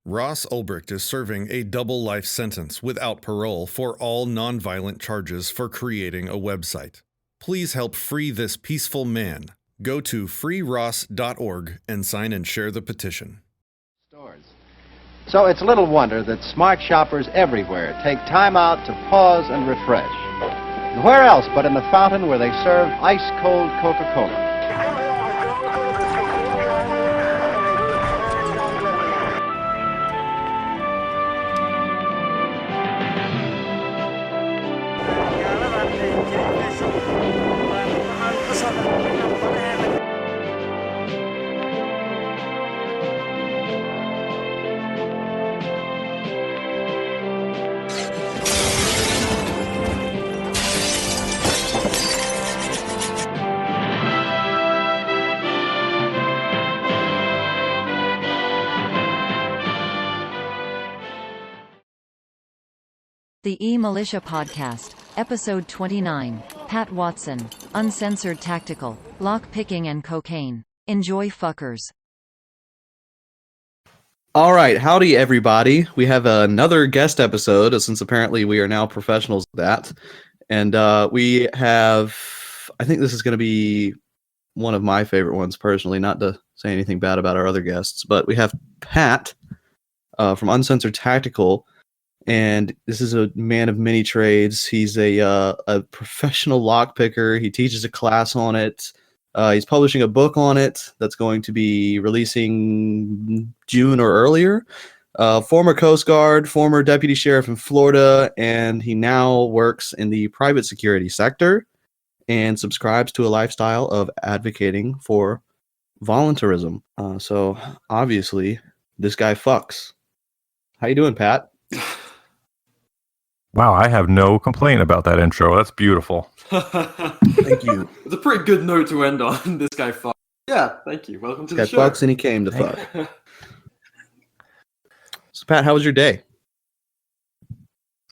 Ross Ulbricht is serving a double life sentence without parole for all nonviolent charges for creating a website. Please help free this peaceful man. Go to freeross.org and sign and share the petition. So it's little wonder that smart shoppers everywhere take time out to pause and refresh. And where else but in the fountain where they serve ice-cold Coca-Cola? The eMilitia Podcast, Episode 29, Pat Watson, Uncensored Tactical, Lock-Picking and Cocaine. Enjoy, fuckers. All right, howdy everybody. We have another guest episode, since apparently we are now professionals at that. And we have, I think this is going to be one of my favorite ones personally, not to say anything bad about our other guests, but we have Pat from Uncensored Tactical. And this is a man of many trades. He's a professional lockpicker. He teaches a class on it. He's publishing a book on it that's going to be releasing June or earlier. Former Coast Guard, former deputy sheriff in Florida, and he now works in the private security sector and subscribes to a lifestyle of advocating for voluntarism. So obviously, this guy fucks. How you doing, Pat? Wow, I have no complaint about that intro. That's beautiful. Thank you. It's a pretty good note to end on. This guy fucks. Yeah, thank you. Welcome to the show. Fucks and he came to fuck. So, Pat, how was your day?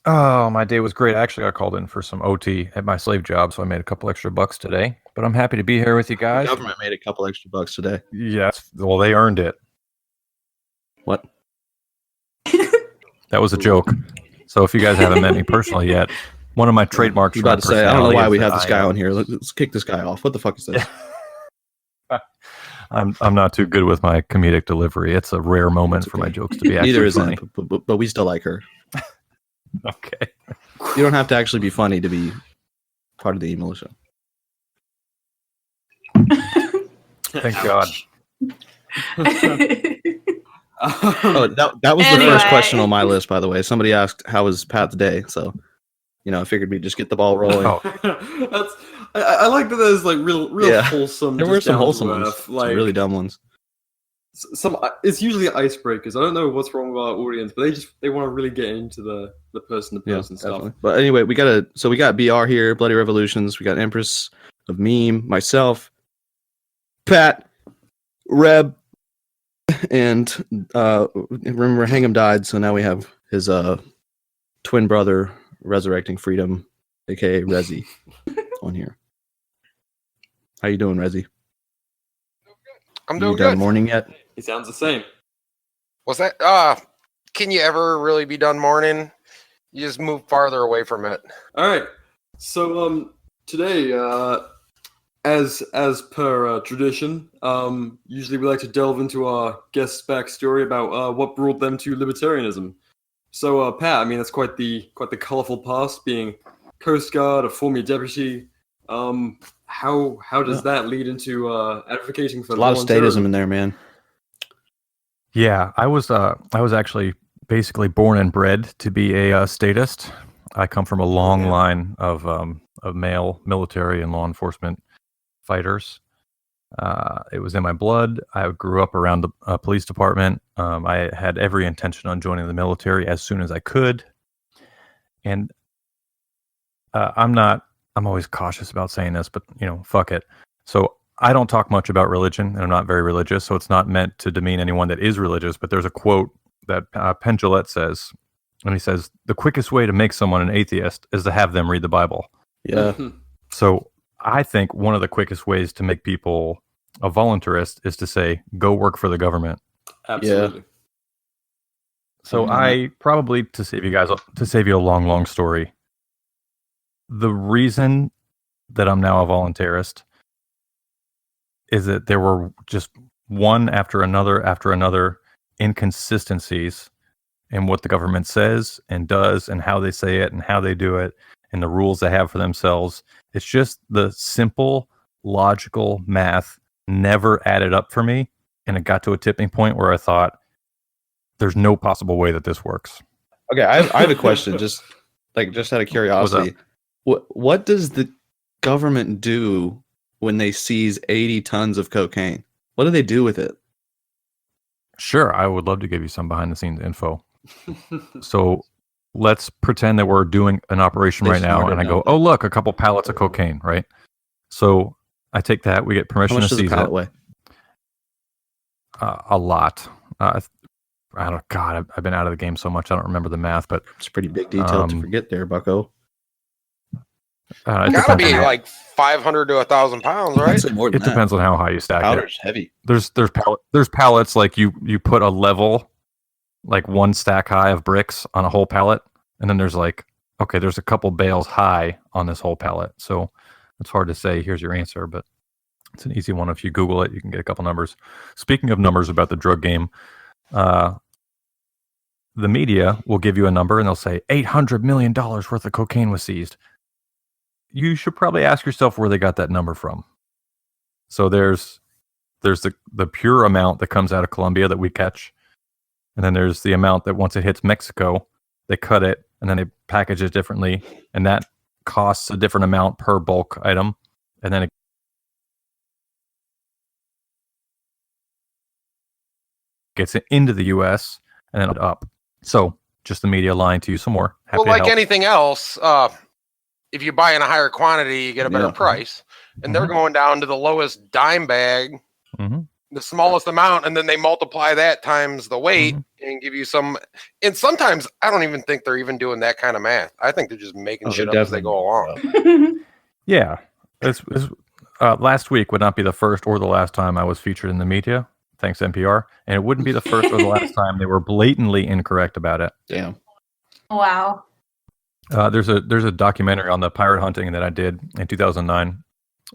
Oh, my day was great. I actually got called in for some OT at my slave job, so I made a couple extra bucks today. But I'm happy to be here with you guys. The government made a couple extra bucks today. Yes, well, they earned it. What? That was a joke. So if you guys haven't met me personally yet, one of my trademarks. I was about to say, I don't know why we have this guy on here. Let's kick this guy off. What the fuck is this? I'm not too good with my comedic delivery. It's a rare moment for my jokes to be actually Neither funny. is it, but we still like her. Okay. You don't have to actually be funny to be part of the eMilitia. Thank God. Oh, that was the first question on my list, by the way. Somebody asked, how was Pat's day? So, I figured we'd just get the ball rolling. Oh. I like that there's like real wholesome. There were some wholesome ones, like some really dumb ones. It's usually icebreakers. I don't know what's wrong with our audience, but they want to really get into the person-to-person stuff. Definitely. But anyway, we got BR here, Bloody Revolutions. We got Empress of Meme, myself, Pat, Reb. And remember, Hang'em died, so now we have his twin brother, Resurrecting Freedom, aka Rezi, on here. How you doing, Rezi? I'm doing you done good. Morning yet? He sounds the same. What's that? Can you ever really be done mourning? You just move farther away from it. All right. So today, as per tradition, usually we like to delve into our guest's backstory about what brought them to libertarianism. So, Pat, I mean, that's quite the colorful past, being Coast Guard, a former deputy. How does that lead into advocating for a lot of statism in there, man? Yeah, I was actually basically born and bred to be a statist. I come from a long line of male military and law enforcement fighters. It was in my blood. I grew up around the police department. I had every intention on joining the military as soon as I could. And I'm always cautious about saying this, but fuck it. So I don't talk much about religion, and I'm not very religious, so it's not meant to demean anyone that is religious, but there's a quote that Penn Jillette says, and he says, the quickest way to make someone an atheist is to have them read the Bible. Yeah. So I think one of the quickest ways to make people a voluntarist is to say, go work for the government. Absolutely. So I probably, to save you a long story, the reason that I'm now a voluntarist is that there were just one after another inconsistencies in what the government says and does and how they say it and how they do it and the rules they have for themselves. It's just the simple, logical math never added up for me. And it got to a tipping point where I thought, there's no possible way that this works. Okay, I have a question, just out of curiosity. What does the government do when they seize 80 tons of cocaine? What do they do with it? Sure, I would love to give you some behind the scenes info. So let's pretend that we're doing an operation right now, and I go, oh, look, a couple pallets of cocaine, right? So I take that, we get permission to seize it. How much does a pallet weigh? A lot. I've been out of the game so much, I don't remember the math, but it's a pretty big detail to forget there, bucko. It gotta be like 500 to 1,000 pounds, right? It depends on how high you stack Powder's it. Heavy. There's pallets like you put a level, like one stack high of bricks on a whole pallet, and then there's there's a couple bales high on this whole pallet. So it's hard to say, here's your answer, but it's an easy one. If you Google it, you can get a couple numbers. Speaking of numbers about the drug game, the media will give you a number and they'll say $800 million worth of cocaine was seized. You should probably ask yourself where they got that number from. So there's the pure amount that comes out of Colombia that we catch. And then there's the amount that once it hits Mexico, they cut it and then they package it differently. And that costs a different amount per bulk item. And then it gets it into the U.S. and then up. So just the media lying to you some more. Happy well, like anything else, if you buy in a higher quantity, you get a better price. And they're going down to the lowest dime bag, the smallest amount, and then they multiply that times the weight and give you some. And sometimes I don't even think they're even doing that kind of math. I think they're just making shit up as they go along. Yeah. Last week would not be the first or the last time I was featured in the media. Thanks, NPR. And it wouldn't be the first or the last time they were blatantly incorrect about it. Damn. Wow. There's a documentary on the pirate hunting that I did in 2009.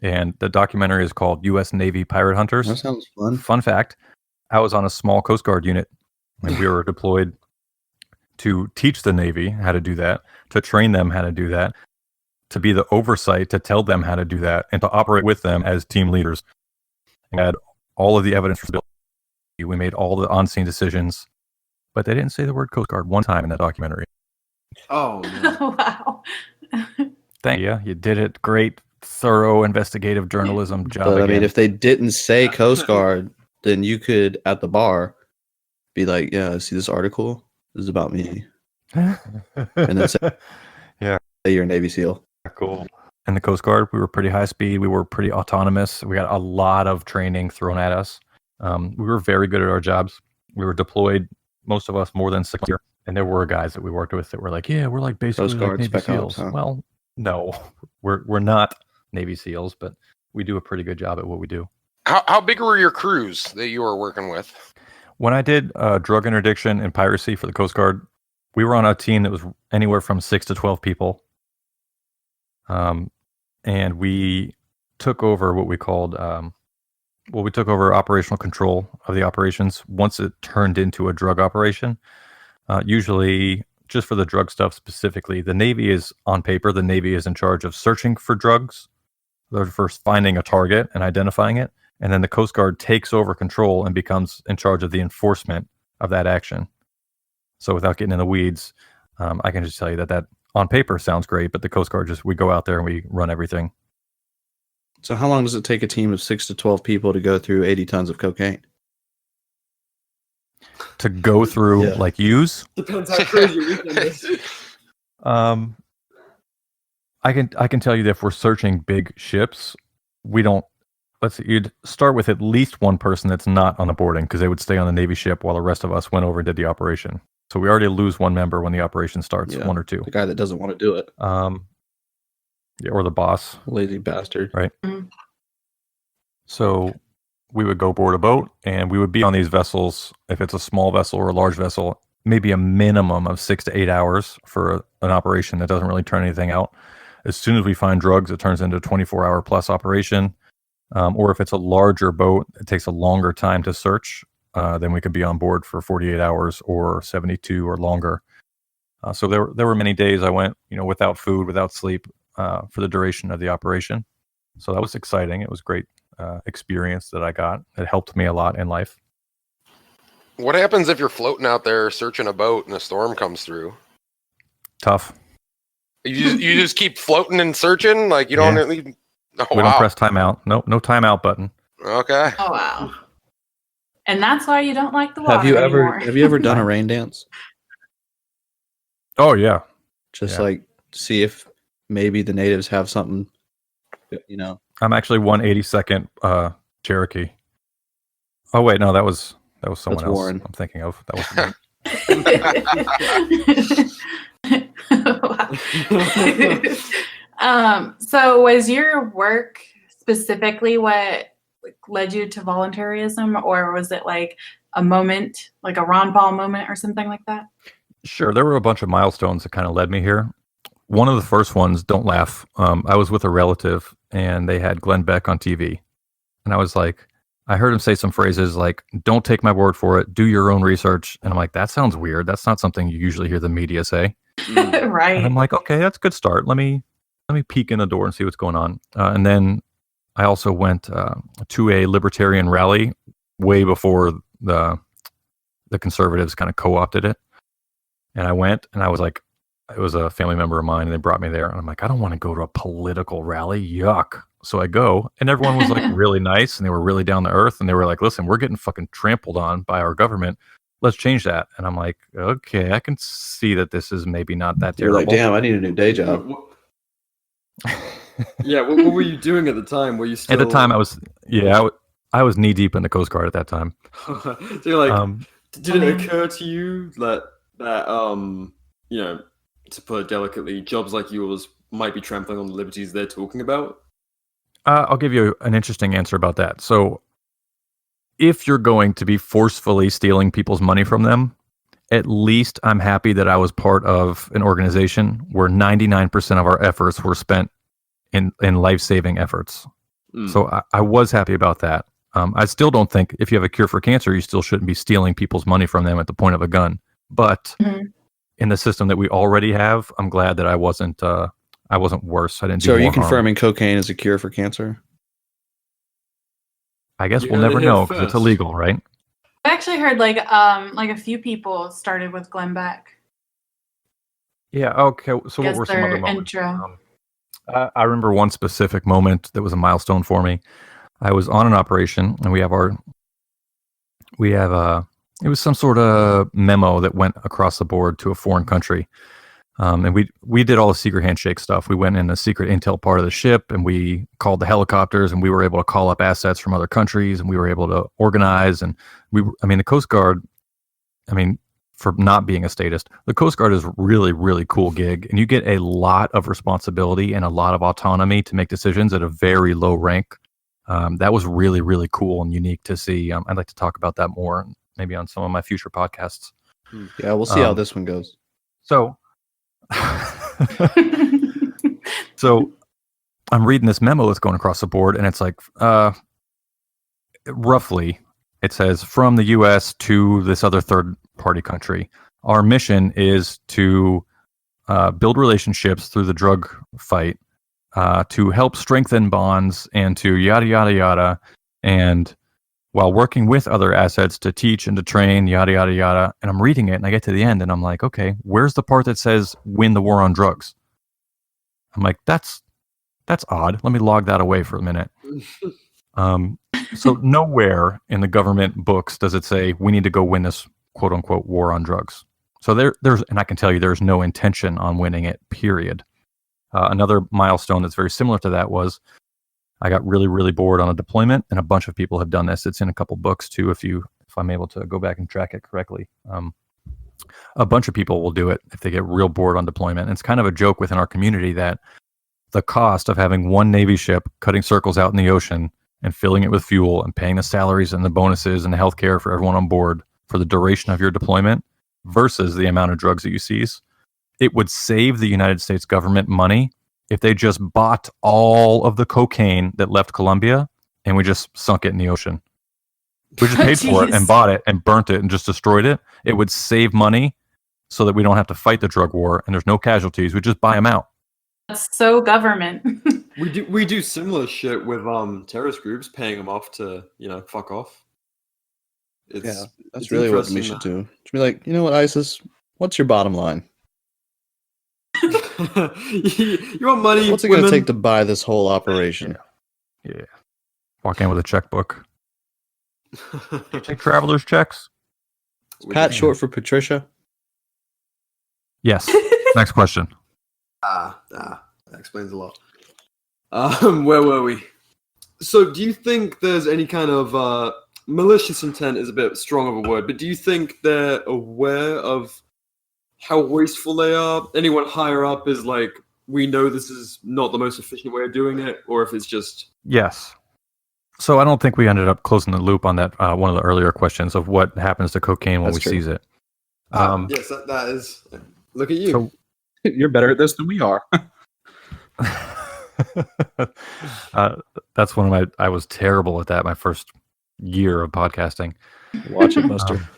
And the documentary is called U.S. Navy Pirate Hunters. That sounds fun. Fun fact, I was on a small Coast Guard unit. And we were deployed to teach the Navy how to do that, to train them how to do that, to be the oversight, to tell them how to do that, and to operate with them as team leaders. We had all of the evidence. We made all the on-scene decisions, but they didn't say the word Coast Guard one time in that documentary. Oh, no. Wow. Thank you. You did it. Great, thorough, investigative journalism job. But I mean, if they didn't say Coast Guard, then you could, at the bar, be like, yeah, see this article? This is about me. And then say, yeah, you're a Navy SEAL. Cool. In the Coast Guard, we were pretty high speed. We were pretty autonomous. We got a lot of training thrown at us. We were very good at our jobs. We were deployed, most of us, more than 6 years. And there were guys that we worked with that were like, yeah, we're like basically Coast Guard, like Navy Spec SEAls. Ops, huh? Well, no, we're not Navy SEAls, but we do a pretty good job at what we do. How big were your crews that you were working with? When I did drug interdiction and piracy for the Coast Guard, we were on a team that was anywhere from 6 to 12 people. And we took over what we called, we took over operational control of the operations once it turned into a drug operation. Usually, just for the drug stuff specifically, the Navy is, on paper, the Navy is in charge of searching for drugs. They're first finding a target and identifying it. And then the Coast Guard takes over control and becomes in charge of the enforcement of that action. So without getting in the weeds, I can just tell you that on paper sounds great, but the Coast Guard we go out there and we run everything. So how long does it take a team of 6 to 12 people to go through 80 tons of cocaine? To go through, like, use? Depends how crazy your weekend is. I can tell you that if we're searching big ships, we don't. Let's see, you'd start with at least one person that's not on the boarding because they would stay on the Navy ship while the rest of us went over and did the operation. So we already lose one member when the operation starts, one or two. The guy that doesn't want to do it. Yeah, or the boss. Lazy bastard. Right. So we would go board a boat and we would be on these vessels. If it's a small vessel or a large vessel, maybe a minimum of 6 to 8 hours for an operation that doesn't really turn anything out. As soon as we find drugs, it turns into a 24-hour plus operation. Or if it's a larger boat, it takes a longer time to search. Then we could be on board for 48 hours or 72 or longer. So there were many days I went, without food, without sleep, for the duration of the operation. So that was exciting. It was a great experience that I got. It helped me a lot in life. What happens if you're floating out there searching a boat and a storm comes through? Tough. You just keep floating and searching, like you don't. Yeah. Really, We don't press timeout. No timeout button. Okay. Oh wow. And that's why you don't like the water Have you ever done a rain dance? Oh yeah. Just like see if maybe the natives have something, I'm actually 1/82nd Cherokee. Oh wait, no, that was someone else. Warren. I'm thinking of. That was so was your work specifically what led you to voluntarism, or was it like a moment, like a Ron Paul moment or something like that? Sure, there were a bunch of milestones that kind of led me here. One of the first ones, don't laugh. I was with a relative and they had Glenn Beck on TV. And I was like, I heard him say some phrases like, don't take my word for it, do your own research. And I'm like, that sounds weird. That's not something you usually hear the media say. Right. And I'm like, okay, that's a good start. Let me peek in the door and see what's going on. And then I also went to a Libertarian rally way before the conservatives kind of co-opted it. And I went and I was like, it was a family member of mine and they brought me there. And I'm like, I don't want to go to a political rally. Yuck. So I go and everyone was like really nice and they were really down to earth. And they were like, listen, we're getting fucking trampled on by our government. Let's change that. And I'm like, okay, I can see that this is maybe not that terrible. You're like, damn, I need a new day job. Yeah, what were you doing at the time? Were you still... At the time, I was knee deep in the Coast Guard at that time. So you're like, did it occur to you that to put it delicately, jobs like yours might be trampling on the liberties they're talking about? I'll give you an interesting answer about that. So, if you're going to be forcefully stealing people's money from them, at least I'm happy that I was part of an organization where 99% of our efforts were spent in life-saving efforts. So I was happy about that. I still don't think if you have a cure for cancer, you still shouldn't be stealing people's money from them at the point of a gun. But in the system that we already have, I'm glad that I wasn't worse. I didn't. So do are you more harm. confirming cocaine is a cure for cancer? I guess we'll never know because it's illegal, right? I actually heard like a few people started with Glenn Beck. Yeah. Okay. So what were some other moments? Intro. I remember one specific moment that was a milestone for me. I was on an operation, and it was some sort of memo that went across the board to a foreign country. And we did all the secret handshake stuff. We went in the secret intel part of the ship, and we called the helicopters, and we were able to call up assets from other countries, and we were able to organize. And the Coast Guard, for not being a statist, the Coast Guard is really, really cool gig, and you get a lot of responsibility and a lot of autonomy to make decisions at a very low rank. That was really, really cool and unique to see. I'd like to talk about that more, maybe on some of my future podcasts. Yeah, we'll see how this one goes. So, so I'm reading this memo that's going across the board, and it's like, roughly, it says, from the U.S. to this other third-party country, our mission is to build relationships through the drug fight, to help strengthen bonds, and to yada, yada, yada, and while working with other assets to teach and to train, yada, yada, yada. And I'm reading it, and I get to the end, and I'm like, okay, where's the part that says win the war on drugs? I'm like, that's odd. Let me log that away for a minute. So nowhere in the government books does it say we need to go win this quote unquote war on drugs. So there's, and I can tell you there's no intention on winning it, period. Another milestone that's very similar to that was I got really, really bored on a deployment, and a bunch of people have done this. It's in a couple books too, if I'm able to go back and track it correctly. A bunch of people will do it if they get real bored on deployment. And it's kind of a joke within our community that the cost of having one Navy ship cutting circles out in the ocean and filling it with fuel and paying the salaries and the bonuses and the healthcare for everyone on board for the duration of your deployment versus the amount of drugs that you seize, it would save the United States government money if they just bought all of the cocaine that left Colombia and we just sunk it in the ocean. We just paid for it and bought it and burnt it and just destroyed it. It would save money so that we don't have to fight the drug war and there's no casualties. We just buy them out. That's so government. We do similar shit with terrorist groups, paying them off to fuck off. That's really what we should do. Should be like, you know what, ISIS? What's your bottom line? You want money? What's it going to take to buy this whole operation? Yeah. Walk in with a checkbook. Do you take traveler's checks? Is Pat short for Patricia? Yes. Next question. That explains a lot. Where were we? So do you think there's any kind of malicious intent is a bit strong of a word, but do you think they're aware of how wasteful they are? Anyone higher up is like, we know this is not the most efficient way of doing it, or if it's just... Yes. So I don't think we ended up closing the loop on that one of the earlier questions of what happens to cocaine when we seize it. Yes, that is... Look at you. So, you're better at this than we are. That's one of my... I was terrible at that my first year of podcasting. Watch it, Buster.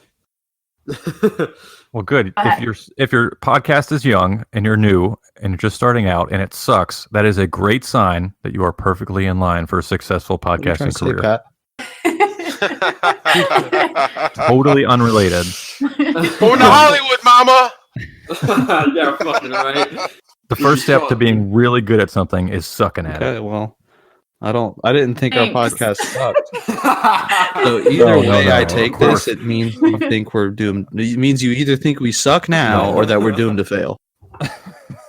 Well, good. If your podcast is young and you're new and you're just starting out and it sucks, that is a great sign that you are perfectly in line for a successful podcasting career. Totally unrelated. Going to Hollywood, mama. Yeah, fucking right. The first step to being really good at something is sucking at it. Well, I didn't think our podcast sucked. So either way I take this, it means you think we're doomed. It means you either think we suck now or that we're doomed to fail.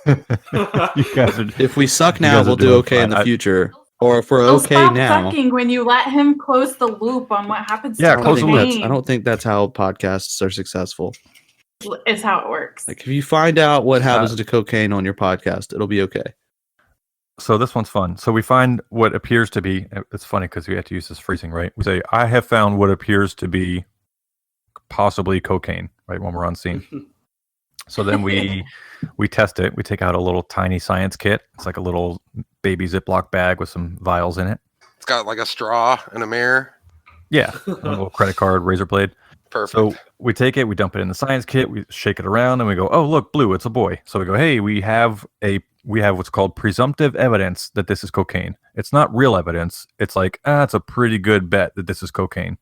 If we suck now, we'll do okay in the future. Or if we're okay stop now. Sucking when you let him close the loop on what happens to close the loop. I don't think that's how podcasts are successful. It's how it works. Like if you find out what happens to cocaine on your podcast, it'll be okay. So this one's fun. So we find what appears to be, it's funny because we have to use this phrasing, right? We say, I have found what appears to be possibly cocaine, right, when we're on scene. So then we test it. We take out a little tiny science kit. It's like a little baby Ziploc bag with some vials in it. It's got like a straw and a mirror. Yeah, a little credit card, razor blade. Perfect. So we take it, we dump it in the science kit, we shake it around, and we go, oh, look, blue, it's a boy. So we go, hey, we have what's called presumptive evidence that this is cocaine. It's not real evidence. It's like, it's a pretty good bet that this is cocaine.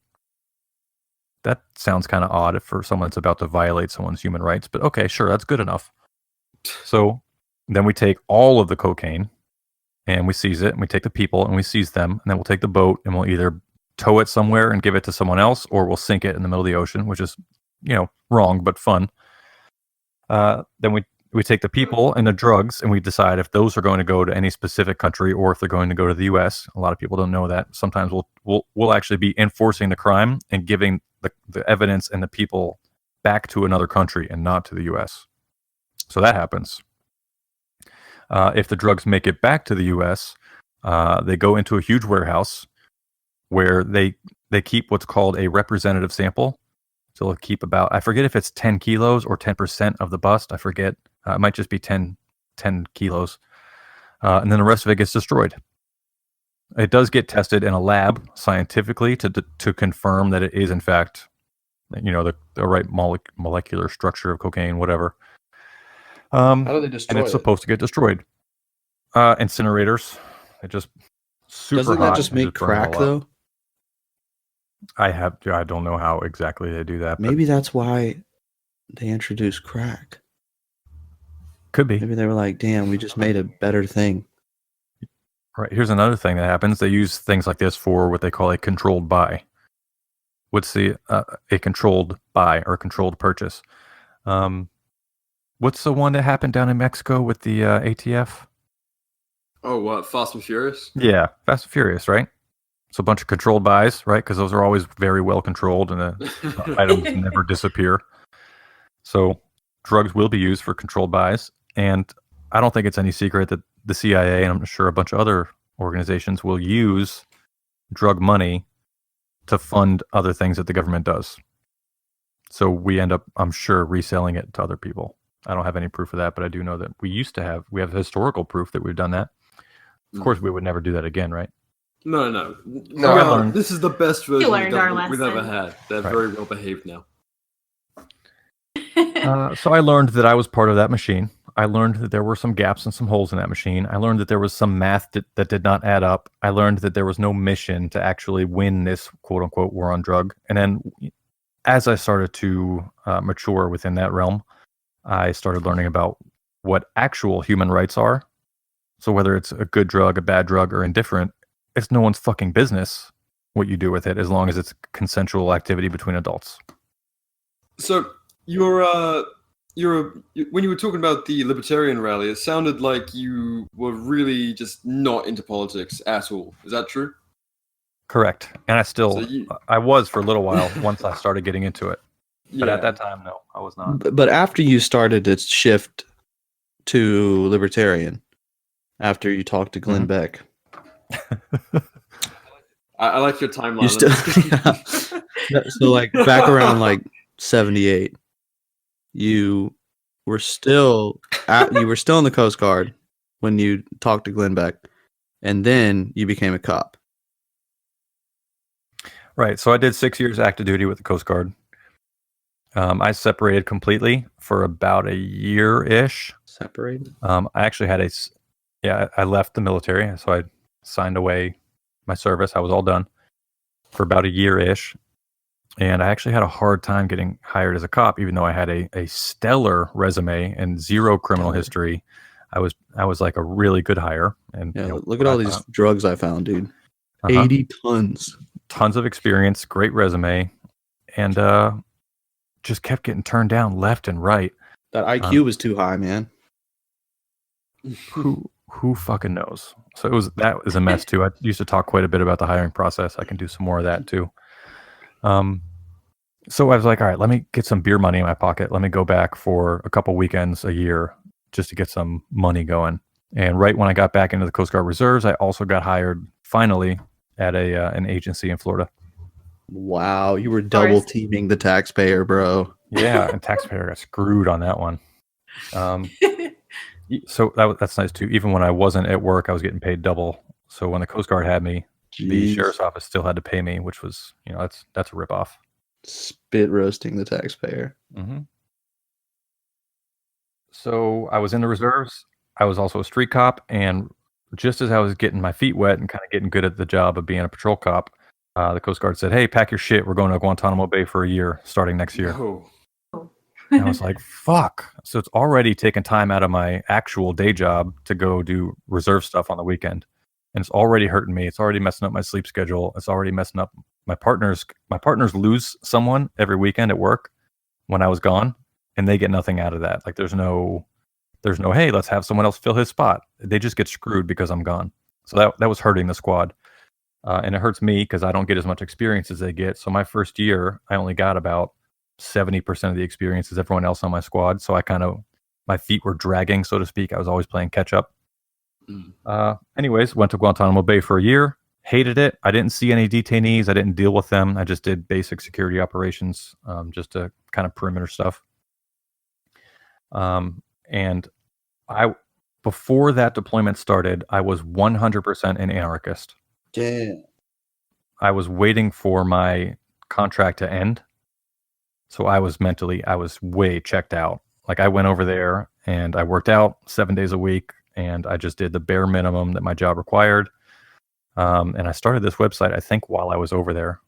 That sounds kind of odd for someone that's about to violate someone's human rights, but okay, sure, that's good enough. So then we take all of the cocaine and we seize it, and we take the people and we seize them, and then we'll take the boat and we'll either tow it somewhere and give it to someone else, or we'll sink it in the middle of the ocean, which is, wrong, but fun. Then we take the people and the drugs and we decide if those are going to go to any specific country or if they're going to go to the U.S. A lot of people don't know that. Sometimes we'll actually be enforcing the crime and giving the evidence and the people back to another country and not to the U.S. So that happens. If the drugs make it back to the U.S., they go into a huge warehouse where they keep what's called a representative sample. So they'll keep about, I forget if it's 10 kilos or 10% of the bust. I forget. It might just be 10 kilos. And then the rest of it gets destroyed. It does get tested in a lab scientifically to confirm that it is, in fact, the right molecular structure of cocaine, whatever. How do they destroy it? And it's supposed to get destroyed. Incinerators. It just super Doesn't hot. that just make crack, though? I don't know how exactly they do that. Maybe that's why they introduced crack. Could be. Maybe they were like, damn, we just made a better thing. Right. Here's another thing that happens. They use things like this for what they call a controlled buy. What's a controlled buy or a controlled purchase? What's the one that happened down in Mexico with the ATF? Oh, what? Fast and Furious? Yeah, Fast and Furious, right? So a bunch of controlled buys, right? Because those are always very well controlled and the items never disappear. So drugs will be used for controlled buys. And I don't think it's any secret that the CIA, and I'm sure a bunch of other organizations, will use drug money to fund other things that the government does. So we end up, I'm sure, reselling it to other people. I don't have any proof of that, but I do know that we have historical proof that we've done that. Of course, we would never do that again, right? No. This is the best version we've ever had. They're very well behaved now. So I learned that I was part of that machine. I learned that there were some gaps and some holes in that machine. I learned that there was some math that did not add up. I learned that there was no mission to actually win this quote-unquote war on drug. And then as I started to mature within that realm, I started learning about what actual human rights are. So whether it's a good drug, a bad drug, or indifferent, it's no one's fucking business what you do with it, as long as it's consensual activity between adults. So when you were talking about the Libertarian rally, it sounded like you were really just not into politics at all. Is that true? Correct. And I was for a little while once I started getting into it. But at that time, no, I was not. But after you started to shift to Libertarian, after you talked to Glenn Beck. I like your timeline. So like back around like 78, you were still in the Coast Guard when you talked to Glenn Beck, and then you became a cop. Right. So I did 6 years active duty with the Coast Guard. I separated completely for about a year-ish. Separated? I actually had I left the military, so I signed away my service. I was all done for about a year-ish. And I actually had a hard time getting hired as a cop, even though I had a stellar resume and zero criminal history. I was like a really good hire. And look at all these drugs I found, dude. 80 tons. Tons of experience, great resume, and just kept getting turned down left and right. That IQ was too high, man. Who fucking knows? So that was a mess too. I used to talk quite a bit about the hiring process. I can do some more of that too. So I was like, all right, let me get some beer money in my pocket. Let me go back for a couple weekends a year just to get some money going. And right when I got back into the Coast Guard Reserves, I also got hired finally at an agency in Florida. Wow, you were double teaming the taxpayer, bro. Yeah, and taxpayer got screwed on that one. So that's nice too. Even when I wasn't at work, I was getting paid double. So when the Coast Guard had me, the sheriff's office still had to pay me, which was, that's a ripoff. Spit roasting the taxpayer. Mm-hmm. So I was in the reserves. I was also a street cop, and just as I was getting my feet wet and kind of getting good at the job of being a patrol cop, the Coast Guard said, "Hey, pack your shit. We're going to Guantanamo Bay for a year, starting next year." Oh. And I was like, "Fuck!" So it's already taken time out of my actual day job to go do reserve stuff on the weekend, and it's already hurting me. It's already messing up my sleep schedule. It's already messing up my partners. My partners lose someone every weekend at work when I was gone, and they get nothing out of that. Like there's no, hey, let's have someone else fill his spot. They just get screwed because I'm gone. So that was hurting the squad. And it hurts me because I don't get as much experience as they get. So my first year, I only got about 70% of the experience as everyone else on my squad. So my feet were dragging, so to speak. I was always playing catch up. Anyways, went to Guantanamo Bay for a year. Hated it. I didn't see any detainees. I didn't deal with them. I just did basic security operations, just to kind of perimeter stuff. And before that deployment started, I was 100% an anarchist. Damn. I was waiting for my contract to end. So I was way checked out. Like I went over there and I worked out 7 days a week and I just did the bare minimum that my job required. And I started this website, I think, while I was over there.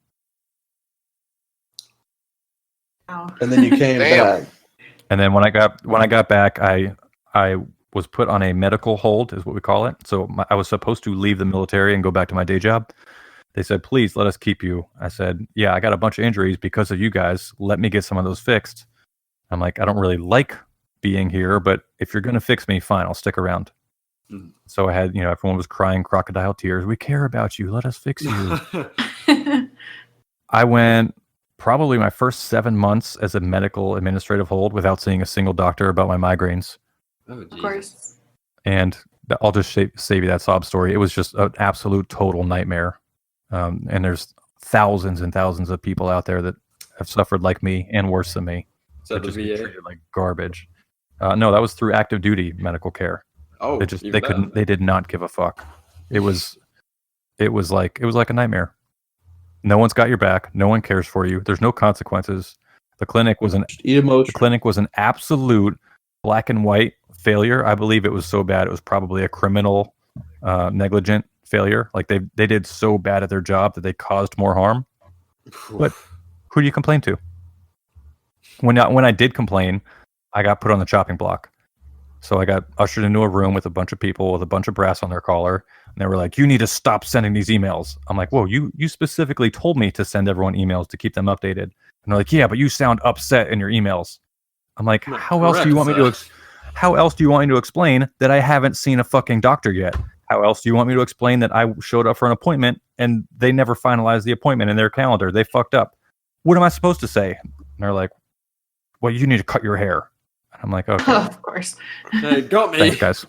Oh. And then you came back. And then when I got back, I was put on a medical hold, is what we call it. So I was supposed to leave the military and go back to my day job. They said, "Please let us keep you." I said, "Yeah, I got a bunch of injuries because of you guys. Let me get some of those fixed." I'm like, "I don't really like being here, but if you're going to fix me, fine, I'll stick around." Mm-hmm. So I had, everyone was crying crocodile tears. "We care about you. Let us fix you." I went probably my first 7 months as a medical administrative hold without seeing a single doctor about my migraines. Oh, of course. And I'll just save you that sob story. It was just an absolute total nightmare. And there's thousands and thousands of people out there that have suffered like me and worse than me. Is that the just get VA? treated like garbage. No, that was through active duty medical care. Oh, they did not give a fuck. It was like a nightmare. No one's got your back. No one cares for you. There's no consequences. The clinic was an absolute black and white failure. I believe it was so bad it was probably a criminal negligent failure. Like they did so bad at their job that they caused more harm. But who do you complain to? When I did complain, I got put on the chopping block. So I got ushered into a room with a bunch of people with a bunch of brass on their collar, and they were like, "You need to stop sending these emails." I'm like, "Whoa, you specifically told me to send everyone emails to keep them updated." And they're like, "Yeah, but you sound upset in your emails." I'm like, "How else do you want me to explain that I haven't seen a fucking doctor yet? How else do you want me to explain that I showed up for an appointment and they never finalized the appointment in their calendar? They fucked up. What am I supposed to say?" And they're like, "Well, you need to cut your hair." I'm like, "Okay." Of course. Hey, got me. Thanks, guys.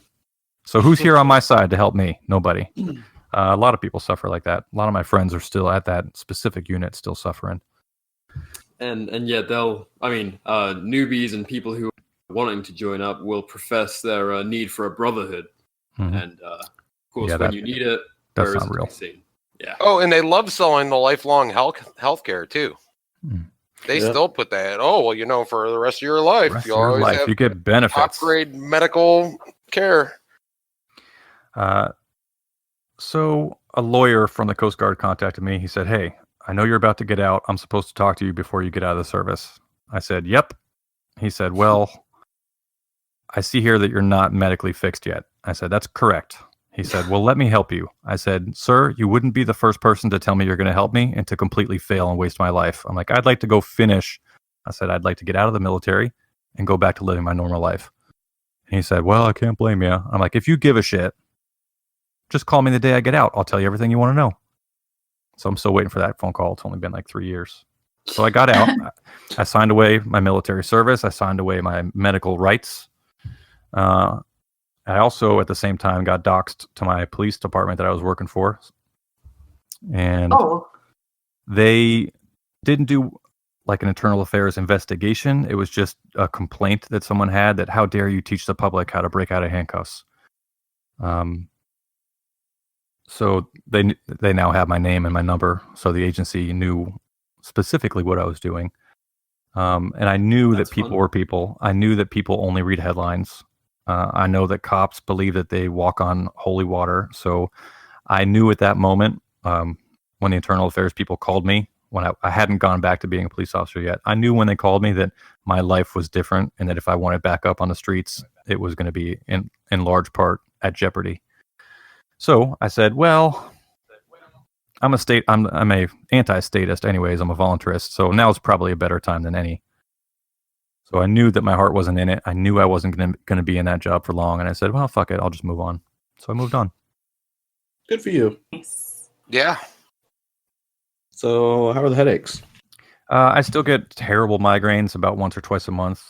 So who's here on my side to help me? Nobody. A lot of people suffer like that. A lot of my friends are still at that specific unit, still suffering. And yet newbies and people who are wanting to join up will profess their need for a brotherhood. Mm-hmm. And of course, when you need it, that's where is not it real. to be seen? Yeah. Oh, and they love selling the lifelong healthcare too. Mm. They still put that. Oh, well, for the rest of your life, you'll always have you get benefits. Top-grade medical care. So a lawyer from the Coast Guard contacted me. He said, "Hey, I know you're about to get out. I'm supposed to talk to you before you get out of the service." I said, "Yep." He said, "Well, I see here that you're not medically fixed yet." I said, "That's correct." He said, "Well, let me help you." I said, "Sir, you wouldn't be the first person to tell me you're going to help me and to completely fail and waste my life." I'm like, "I'd like to go finish." I said, "I'd like to get out of the military and go back to living my normal life." And he said, "Well, I can't blame you." I'm like, "If you give a shit, just call me the day I get out. I'll tell you everything you want to know." So I'm still waiting for that phone call. It's only been like 3 years. So I got out. I signed away my military service. I signed away my medical rights. I also, at the same time, got doxxed to my police department that I was working for. And they didn't do like an internal affairs investigation. It was just a complaint that someone had that, how dare you teach the public how to break out of handcuffs. So they now have my name and my number. So the agency knew specifically what I was doing. And I knew that people were people. I knew that people only read headlines. I know that cops believe that they walk on holy water. So I knew at that moment, when the internal affairs people called me, when I hadn't gone back to being a police officer yet, I knew when they called me that my life was different and that if I wanted back up on the streets, it was going to be in large part at jeopardy. So I said, well, I'm a anti-statist anyways. I'm a voluntarist. So now is probably a better time than any. So I knew that my heart wasn't in it. I knew I wasn't going to be in that job for long. And I said, well, fuck it. I'll just move on. So I moved on. Good for you. Yeah. So how are the headaches? I still get terrible migraines about once or twice a month.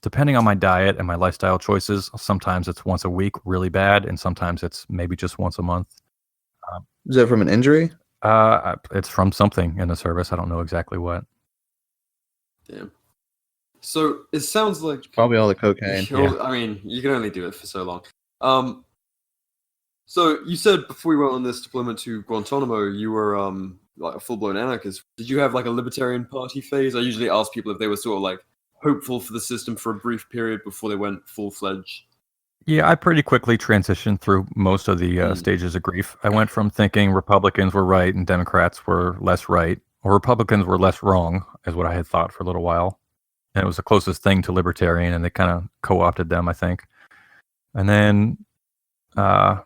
Depending on my diet and my lifestyle choices, sometimes it's once a week really bad. And sometimes it's maybe just once a month. Is that from an injury? It's from something in the service. I don't know exactly what. Damn. So it sounds like probably all the cocaine. Yeah. I mean, you can only do it for so long. So you said before we went on this deployment to Guantanamo, you were like a full-blown anarchist. Did you have like a Libertarian Party phase? I usually ask people if they were sort of like hopeful for the system for a brief period before they went full-fledged. Yeah, I pretty quickly transitioned through most of the stages of grief. I went from thinking Republicans were right and Democrats were less right, or Republicans were less wrong, is what I had thought for a little while. And it was the closest thing to Libertarian, and they kind of co-opted them, I think. And then I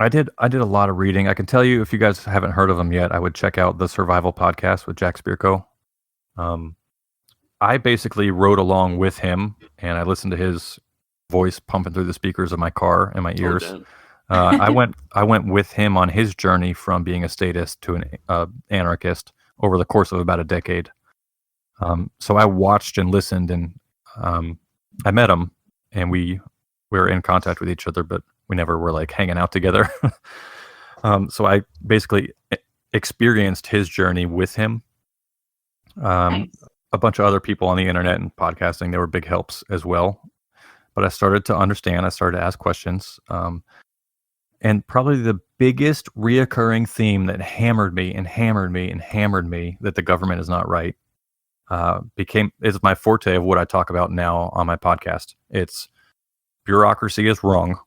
did a lot of reading. I can tell you, if you guys haven't heard of them yet, I would check out the Survival Podcast with Jack Spirko. I basically rode along with him, and I listened to his voice pumping through the speakers of my car and my ears. I went with him on his journey from being a statist to an anarchist over the course of about a decade. So I watched and listened, and I met him, and we were in contact with each other, but we never were like hanging out together. So I basically experienced his journey with him. A bunch of other people on the internet and podcasting, they were big helps as well. But I started to understand. I started to ask questions. And probably the biggest reoccurring theme that hammered me that the government is not right is my forte of what I talk about now on my podcast. It's bureaucracy is wrong.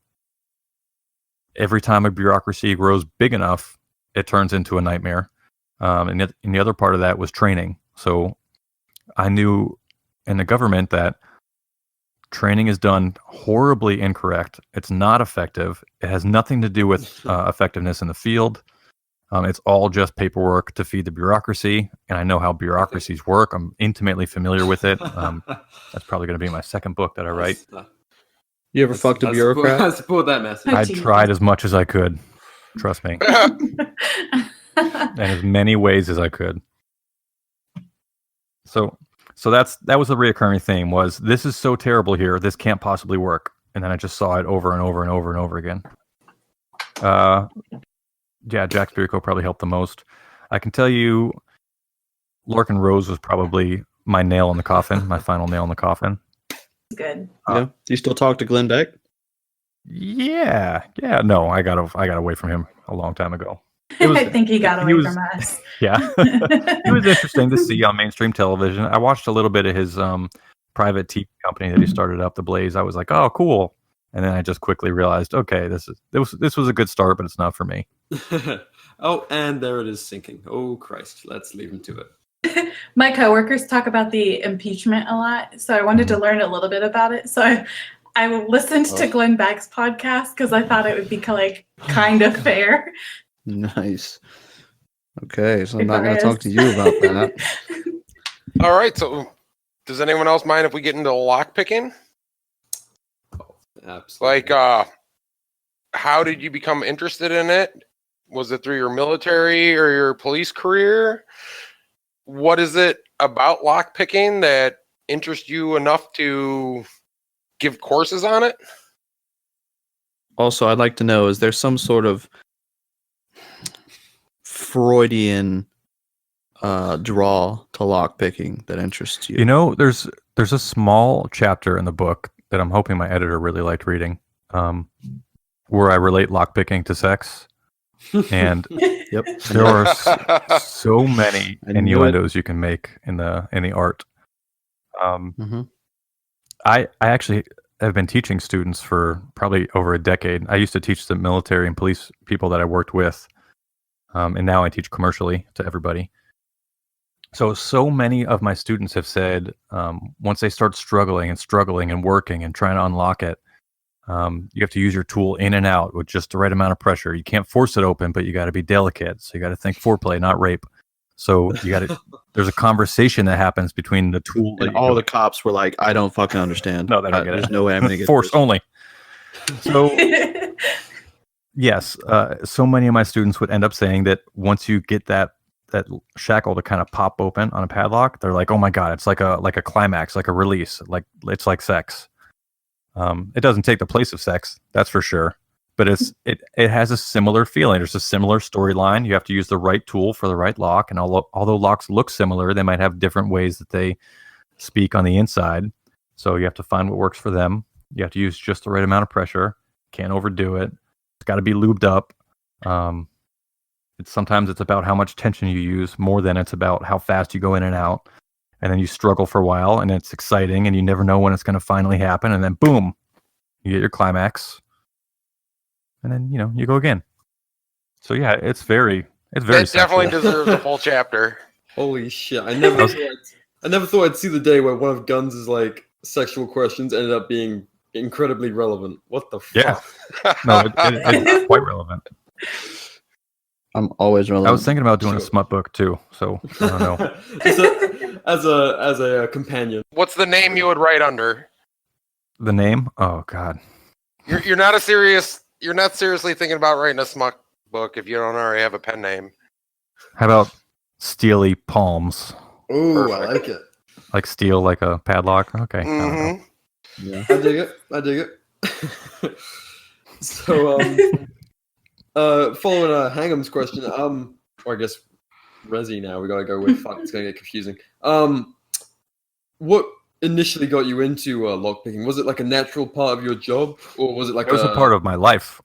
Every time a bureaucracy grows big enough, it turns into a nightmare. And the other part of that was training. So I knew in the government that training is done horribly incorrect. It's not effective. It has nothing to do with effectiveness in the field. It's all just paperwork to feed the bureaucracy. And I know how bureaucracies work. I'm intimately familiar with it. That's probably going to be my second book that I write. You ever fucked a bureaucrat? I support that message. I tried as much as I could. Trust me. In as many ways as I could. So that was the reoccurring theme, was this is so terrible here, this can't possibly work. And then I just saw it over and over and over and over again. Yeah, Jack Spirko probably helped the most. I can tell you Larkin Rose was probably my nail in the coffin, my final nail in the coffin. Good. Yeah. Do you still talk to Glenn Beck? Yeah. No, I got away from him a long time ago. I think he got away from us. Yeah. It was interesting to see on mainstream television. I watched a little bit of his private TV company that he started up, The Blaze. I was like, oh, cool. And then I just quickly realized, okay, this was a good start, but it's not for me. Oh, and there it is sinking. Oh, Christ. Let's leave him to it. My coworkers talk about the impeachment a lot, so I wanted to learn a little bit about it. So I listened to Glenn Beck's podcast because I thought it would be like kind of fair. Nice. Okay, so I'm not going to talk to you about that. All right. So, does anyone else mind if we get into lock picking? Oh, absolutely. Like, how did you become interested in it? Was it through your military or your police career? What is it about lock picking that interests you enough to give courses on it? Also, I'd like to know, is there some sort of Freudian draw to lock picking that interests you? You know, there's a small chapter in the book that I'm hoping my editor really liked reading, where I relate lock picking to sex. And Yep. there are so many innuendos you can make in the art. I actually have been teaching students for probably over a decade. I used to teach the military and police people that I worked with, and now I teach commercially to everybody. So many of my students have said, once they start struggling and working and trying to unlock it, you have to use your tool in and out with just the right amount of pressure. You can't force it open, but you got to be delicate. So you got to think foreplay, not rape. So there's a conversation that happens between the tool. And all the cops were like, I don't fucking understand. No, they don't get it. There's no way I'm going to get force this. only. So yes, so many of my students would end up saying that once you get that shackle to kind of pop open on a padlock, they're like, oh my God, it's like a climax, like a release, like it's like sex. It doesn't take the place of sex, that's for sure. But it has a similar feeling. There's a similar storyline. You have to use the right tool for the right lock. And although locks look similar, they might have different ways that they speak on the inside. So you have to find what works for them. You have to use just the right amount of pressure. Can't overdo it. It's got to be lubed up. Sometimes it's about how much tension you use more than it's about how fast you go in and out. And then you struggle for a while, and it's exciting, and you never know when it's going to finally happen. And then boom, you get your climax. And then, you go again. So yeah, it's very It sexual. definitely deserves a full chapter. Holy shit! I never thought I'd see the day where one of Guns' like sexual questions ended up being incredibly relevant. What the fuck? Yeah. No, it's quite relevant. I'm always relevant. I was thinking about doing a smut book too, so I don't know. Just as a companion. What's the name you would write under? The name? Oh God. You're not seriously thinking about writing a smut book if you don't already have a pen name. How about Steely Palms? Ooh, I like it. Like steel, like a padlock. Okay. Mm-hmm. Yeah, I dig it. So, following Hangham's question, or I guess Resi now. We gotta go with fuck. It's gonna get confusing. What initially got you into lockpicking? Was it like a natural part of your job, or was it like It was a part of my life.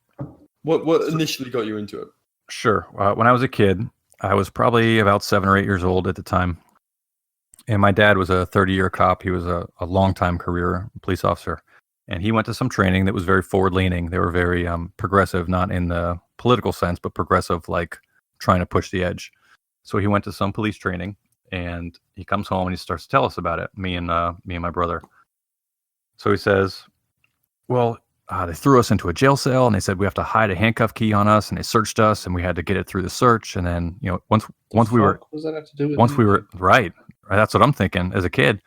What initially got you into it? Sure. When I was a kid, I was probably about 7 or 8 years old at the time. And my dad was a 30-year cop. He was a long-time career police officer. And he went to some training that was very forward-leaning. They were very progressive, not in the political sense, but progressive, like trying to push the edge. So he went to some police training, and he comes home and he starts to tell us about it, me and my brother. So he says, well, they threw us into a jail cell, and they said we have to hide a handcuff key on us, and they searched us, and we had to get it through the search. And then, once we were, what does that have to do with once we were right, that's what I'm thinking as a kid.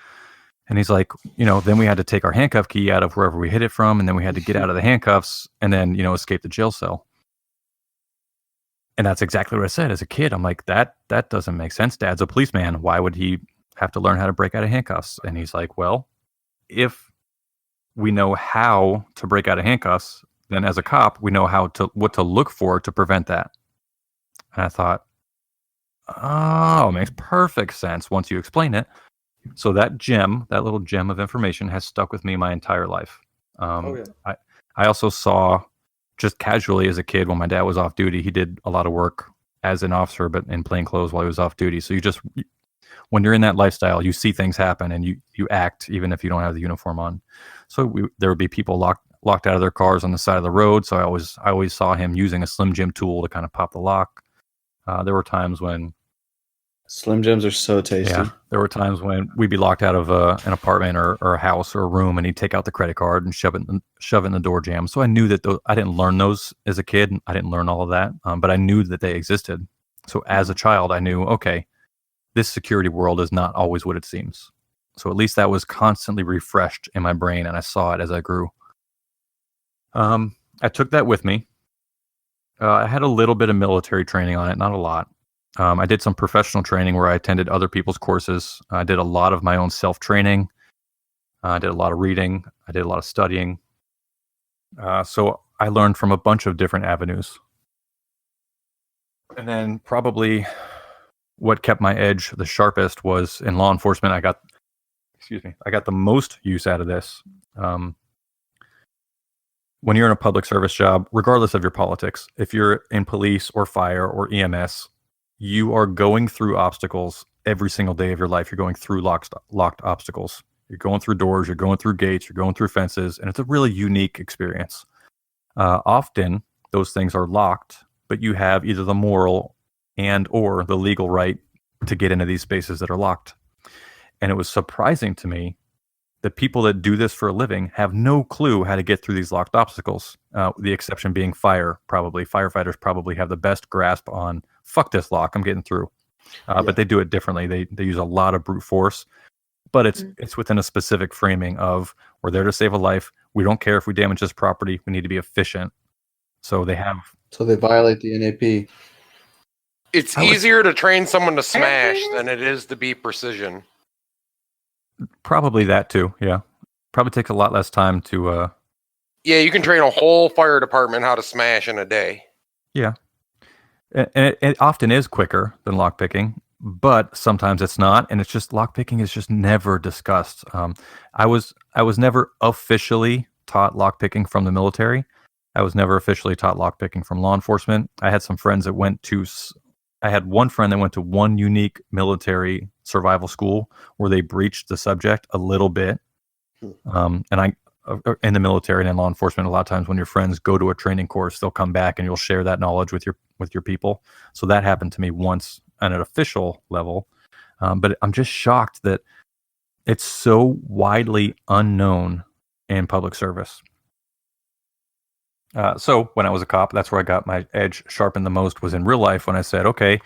And he's like, then we had to take our handcuff key out of wherever we hid it from, and then we had to get out of the handcuffs, and then escape the jail cell. And that's exactly what I said as a kid. I'm like, that doesn't make sense. Dad's a policeman. Why would he have to learn how to break out of handcuffs? And he's like, well, if we know how to break out of handcuffs, then as a cop, we know what to look for to prevent that. And I thought, oh, it makes perfect sense once you explain it. So that little gem of information has stuck with me my entire life. I also saw, just casually as a kid, when my dad was off duty, he did a lot of work as an officer, but in plain clothes while he was off duty. So when you're in that lifestyle, you see things happen and you act even if you don't have the uniform on. So there would be people locked out of their cars on the side of the road. So I always saw him using a Slim Jim tool to kind of pop the lock. There were times when Slim Jims are so tasty. Yeah, there were times when we'd be locked out of an apartment or a house or a room, and he'd take out the credit card and shove it in the door jamb. So I knew that I didn't learn those as a kid. I didn't learn all of that, but I knew that they existed. So as a child, I knew, okay, this security world is not always what it seems. So at least that was constantly refreshed in my brain, and I saw it as I grew. I took that with me. I had a little bit of military training on it, not a lot. I did some professional training where I attended other people's courses. I did a lot of my own self-training. I did a lot of reading. I did a lot of studying. So I learned from a bunch of different avenues. And then probably what kept my edge the sharpest was in law enforcement. I got the most use out of this. When you're in a public service job, regardless of your politics, if you're in police or fire or EMS, you are going through obstacles every single day of your life. You're going through locked obstacles. You're going through doors, you're going through gates, you're going through fences, and it's a really unique experience. Often, those things are locked, but you have either the moral and or the legal right to get into these spaces that are locked. And it was surprising to me that people that do this for a living have no clue how to get through these locked obstacles. The exception being fire, probably. Firefighters probably have the best grasp on, fuck this lock, I'm getting through. But they do it differently. They use a lot of brute force. But it's within a specific framing of, we're there to save a life. We don't care if we damage this property. We need to be efficient. So they violate the NAP. It's easier to train someone to smash than it is to be precision. Probably that too, yeah. Probably takes a lot less time to... Yeah, you can train a whole fire department how to smash in a day. Yeah. And it often is quicker than lockpicking, but sometimes it's not, and it's just, lockpicking is just never discussed. I was never officially taught lockpicking from the military. I was never officially taught lockpicking from law enforcement. I had one friend that went to one unique military survival school where they breached the subject a little bit. And I, in the military and in law enforcement, a lot of times when your friends go to a training course, they'll come back and you'll share that knowledge with your people. So that happened to me once at an official level. But I'm just shocked that it's so widely unknown in public service. So when I was a cop, that's where I got my edge sharpened the most, was in real life when I said, okay,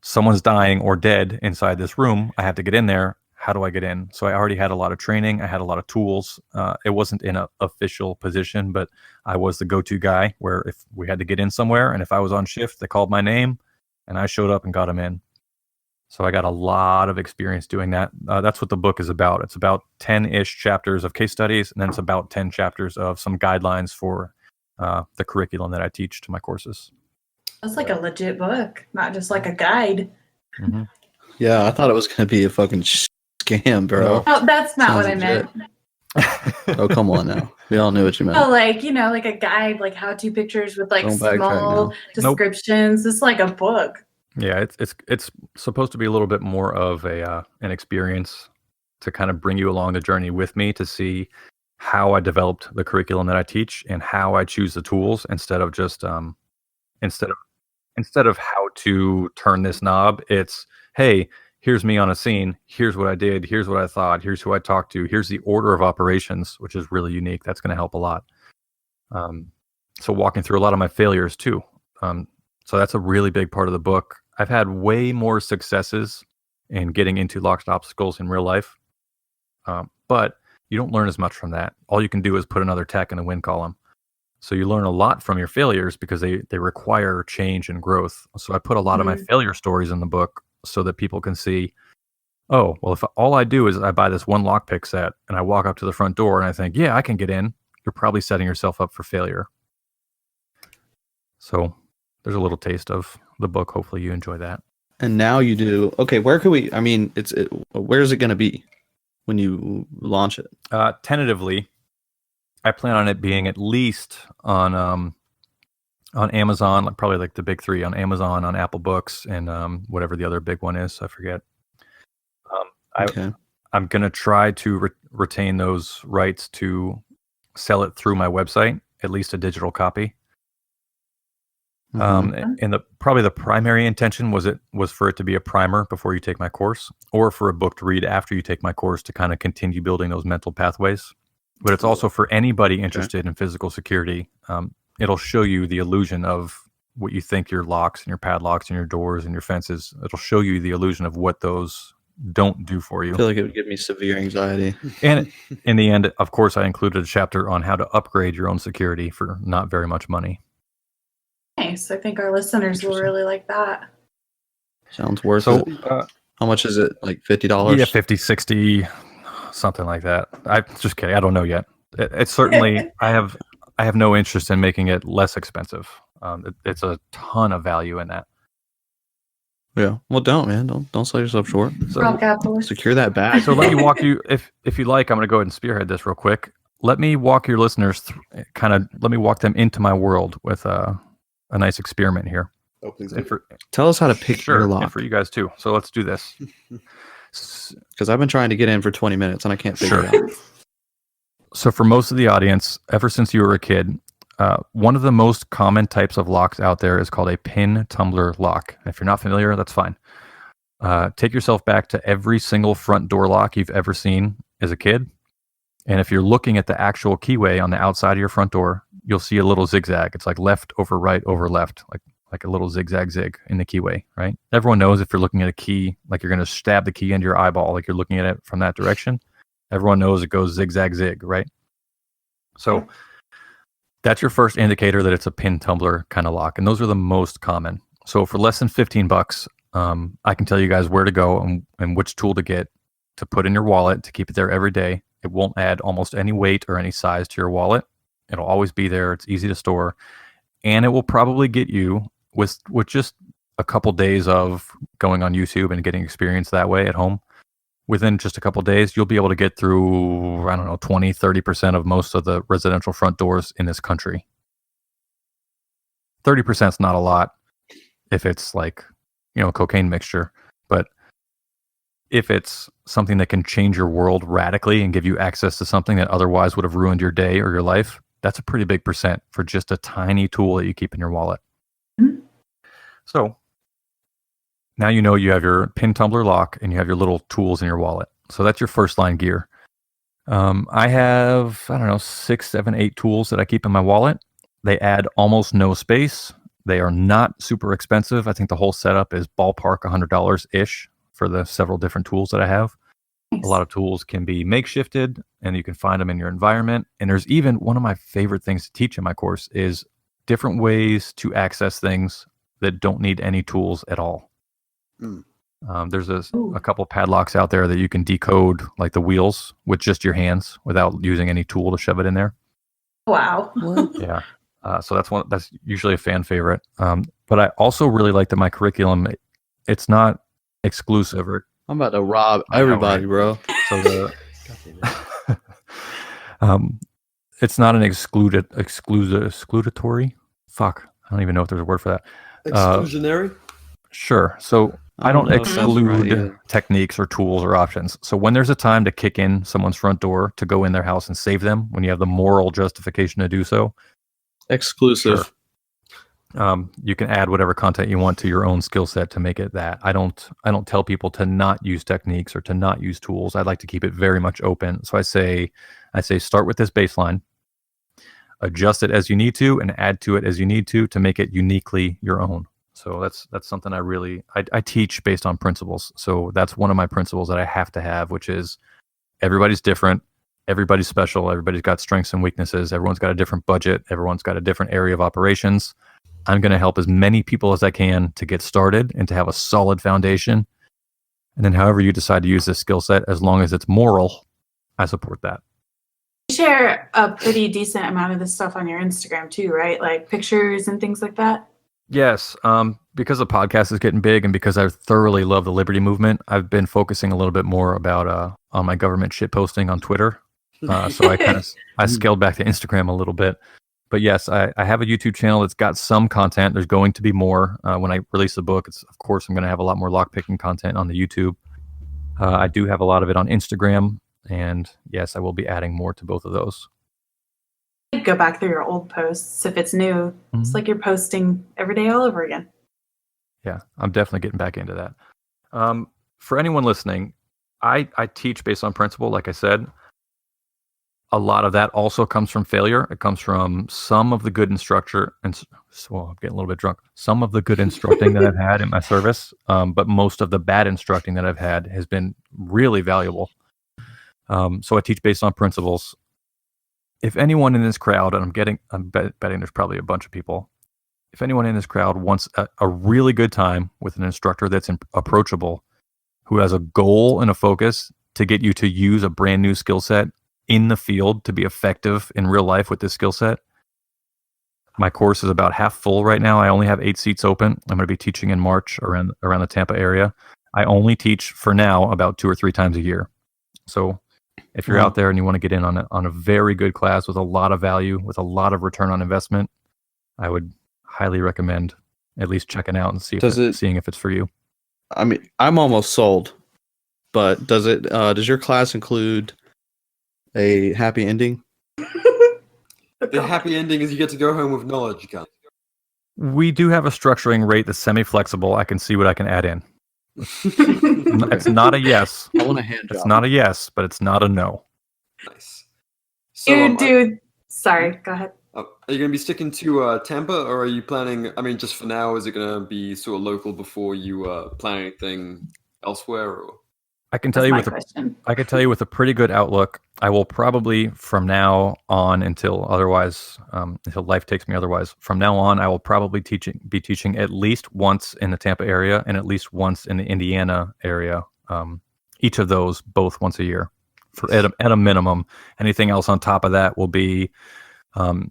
someone's dying or dead inside this room. I have to get in there. How do I get in? So I already had a lot of training. I had a lot of tools. It wasn't in an official position, but I was the go-to guy where if we had to get in somewhere and if I was on shift, they called my name and I showed up and got them in. So I got a lot of experience doing that. That's what the book is about. It's about 10-ish chapters of case studies, and then it's about 10 chapters of some guidelines for the curriculum that I teach to my courses. That's like a legit book, not just like a guide. Mm-hmm. Yeah, I thought it was going to be a fucking scam, bro. Oh, that's not Sounds what I meant. Oh, come on now. We all knew what you meant. Oh, like, like a guide, like how-to pictures with like Don't backtrack small now. descriptions. It's like a book. Yeah, it's supposed to be a little bit more of an experience to kind of bring you along the journey with me to see how I developed the curriculum that I teach and how I choose the tools instead of just instead of how to turn this knob. It's, hey, here's me on a scene. Here's what I did. Here's what I thought. Here's who I talked to. Here's the order of operations, which is really unique. That's going to help a lot. So walking through a lot of my failures too. So that's a really big part of the book. I've had way more successes in getting into locked obstacles in real life, but you don't learn as much from that. All you can do is put another tech in the win column. So you learn a lot from your failures because they require change and growth. So I put a lot of my failure stories in the book so that people can see, oh, well, if all I do is I buy this one lockpick set and I walk up to the front door and I think, yeah, I can get in, you're probably setting yourself up for failure. So there's a little taste of the book. Hopefully you enjoy that. And now you do. Okay, where could we? I mean, where is it going to be when you launch it? Tentatively, I plan on it being at least on Amazon, like probably like the big three, on Amazon, on Apple Books, and whatever the other big one is, I forget. Okay. I'm gonna try to retain those rights to sell it through my website, at least a digital copy. And probably the primary intention was for it to be a primer before you take my course, or for a book to read after you take my course to kind of continue building those mental pathways. But it's also for anybody interested in physical security. It'll show you the illusion of what you think your locks and your padlocks and your doors and your fences. It'll show you the illusion of what those don't do for you. I feel like it would give me severe anxiety. And in the end, of course, I included a chapter on how to upgrade your own security for not very much money. Nice. I think our listeners will really like that. Sounds worth it. How much is it? Like $50? Yeah, 50, 60, something like that. I just kidding. I don't know yet. It's certainly, I have no interest in making it less expensive. It's a ton of value in that. Yeah. Well, don't sell yourself short. So secure that bag. So let me walk you, if you like, I'm going to go ahead and spearhead this real quick. Let me walk your listeners let me walk them into my world with a nice experiment here. Oh, please. Tell us how to pick your lock. And for you guys too. So let's do this. Because I've been trying to get in for 20 minutes and I can't figure it out. So for most of the audience, ever since you were a kid, one of the most common types of locks out there is called a pin tumbler lock. If you're not familiar, that's fine. Take yourself back to every single front door lock you've ever seen as a kid. And if you're looking at the actual keyway on the outside of your front door, you'll see a little zigzag. It's like left over right over left, like a little zigzag zig in the keyway, right? Everyone knows if you're looking at a key, like you're going to stab the key into your eyeball, like you're looking at it from that direction. Everyone knows it goes zigzag zig, right? So that's your first indicator that it's a pin tumbler kind of lock. And those are the most common. So for less than $15, I can tell you guys where to go and which tool to get to put in your wallet to keep it there every day. It won't add almost any weight or any size to your wallet. It'll always be there. It's easy to store. And it will probably get you with just a couple days of going on YouTube and getting experience that way at home. Within just a couple days, you'll be able to get through, 20, 30% of most of the residential front doors in this country. 30% is not a lot if it's like, a cocaine mixture. But if it's something that can change your world radically and give you access to something that otherwise would have ruined your day or your life, that's a pretty big percent for just a tiny tool that you keep in your wallet. Mm-hmm. So now you know you have your pin tumbler lock and you have your little tools in your wallet. So that's your first line gear. I have, 6, 7, 8 tools that I keep in my wallet. They add almost no space. They are not super expensive. I think the whole setup is ballpark $100-ish for the several different tools that I have. Nice. A lot of tools can be makeshifted and you can find them in your environment. And there's even one of my favorite things to teach in my course is different ways to access things that don't need any tools at all. There's a couple padlocks out there that you can decode like the wheels with just your hands without using any tool to shove it in there. Wow. Yeah. So that's usually a fan favorite. But I also really like that my curriculum, it's not exclusive. Or I'm about to rob everybody, bro. So the it's not an excludatory. Fuck, I don't even know if there's a word for that. Exclusionary. Sure. So I don't exclude techniques or tools or options. So when there's a time to kick in someone's front door to go in their house and save them, when you have the moral justification to do so, exclusive. Sure. You can add whatever content you want to your own skill set to make it that. I don't tell people to not use techniques or to not use tools. I like to keep it very much open. So I say start with this baseline, adjust it as you need to, and add to it as you need to make it uniquely your own. So that's something I teach based on principles. So that's one of my principles that I have to have, which is everybody's different, everybody's special, everybody's got strengths and weaknesses, everyone's got a different budget, everyone's got a different area of operations. I'm going to help as many people as I can to get started and to have a solid foundation. And then however you decide to use this skill set, as long as it's moral, I support that. You share a pretty decent amount of this stuff on your Instagram too, right? Like pictures and things like that? Yes. Because the podcast is getting big and because I thoroughly love the liberty movement, I've been focusing a little bit more about on my government shit posting on Twitter. So I scaled back to Instagram a little bit. But yes, I have a YouTube channel that's got some content. There's going to be more when I release the book. Of course, I'm going to have a lot more lockpicking content on the YouTube. I do have a lot of it on Instagram. And yes, I will be adding more to both of those. Go back through your old posts. If it's new, it's like you're posting every day all over again. Yeah, I'm definitely getting back into that. For anyone listening, I teach based on principle, like I said. A lot of that also comes from failure. It comes from some of the good instructor, and so I'm getting a little bit drunk. Some of the good instructing that I've had in my service, but most of the bad instructing that I've had has been really valuable. So I teach based on principles. If anyone in this crowd, and I'm betting there's probably a bunch of people. If anyone in this crowd wants a really good time with an instructor that's approachable, who has a goal and a focus to get you to use a brand new skill set in the field to be effective in real life with this skill set, my course is about half full right now. I only have 8 seats open. I'm going to be teaching in March around the Tampa area. I only teach for now about 2 or 3 times a year. So if you're out there and you want to get in on a very good class with a lot of value, with a lot of return on investment, I would highly recommend at least checking out and seeing if it's for you. I mean, I'm almost sold, but does your class include a happy ending? The happy ending is you get to go home with knowledge, you can't. We do have a structuring rate that's semi-flexible. I can see what I can add in. It's not a yes. I want a hand job. It's not a yes, but it's not a no. Nice. So, sorry, go ahead. Are you going to be sticking to Tampa, or are you planning, I mean, just for now, is it going to be sort of local before you plan anything elsewhere? Or? I can tell you with a pretty good outlook, I will probably from now on until life takes me otherwise, from now on, I will probably be teaching at least once in the Tampa area and at least once in the Indiana area. Each of those, both once a year at a minimum. Anything else on top of that will be,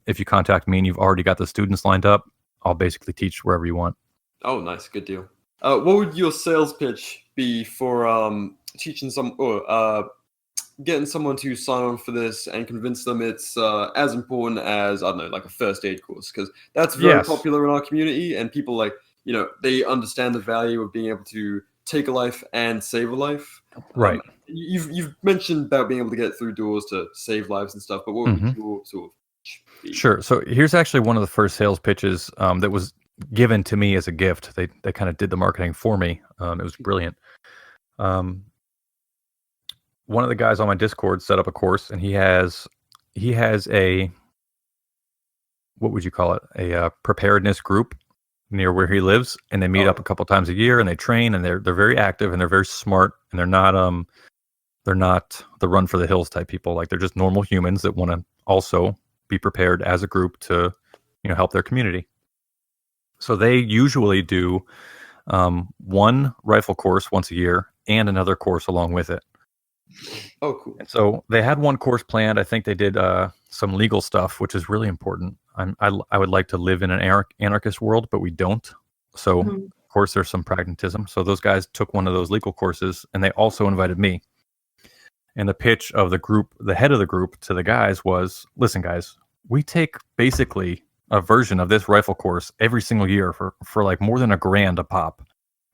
if you contact me and you've already got the students lined up, I'll basically teach wherever you want. Oh, nice. Good deal. What would your sales pitch be for teaching getting someone to sign on for this and convince them it's as important as, I don't know, like a first aid course? Because that's very popular in our community, and people they understand the value of being able to take a life and save a life. Right. You've mentioned about being able to get through doors to save lives and stuff, but what would your sort of be? Sure. So here's actually one of the first sales pitches that was given to me as a gift. They kind of did the marketing for me. It was brilliant. One of the guys on my Discord set up a course, and he has a, what would you call it? A preparedness group near where he lives, and they meet up a couple times a year, and they train, and they're very active, and they're very smart, and they're not the run for the hills type people. Like, they're just normal humans that want to also be prepared as a group to help their community. So they usually do one rifle course once a year and another course along with it. Oh, cool. And so they had one course planned. I think they did some legal stuff, which is really important. I would like to live in an anarchist world, but we don't. So course, there's some pragmatism. So those guys took one of those legal courses, and they also invited me. And the pitch of the group, the head of the group to the guys was, listen, guys, we take basically a version of this rifle course every single year for like more than $1,000 a pop. And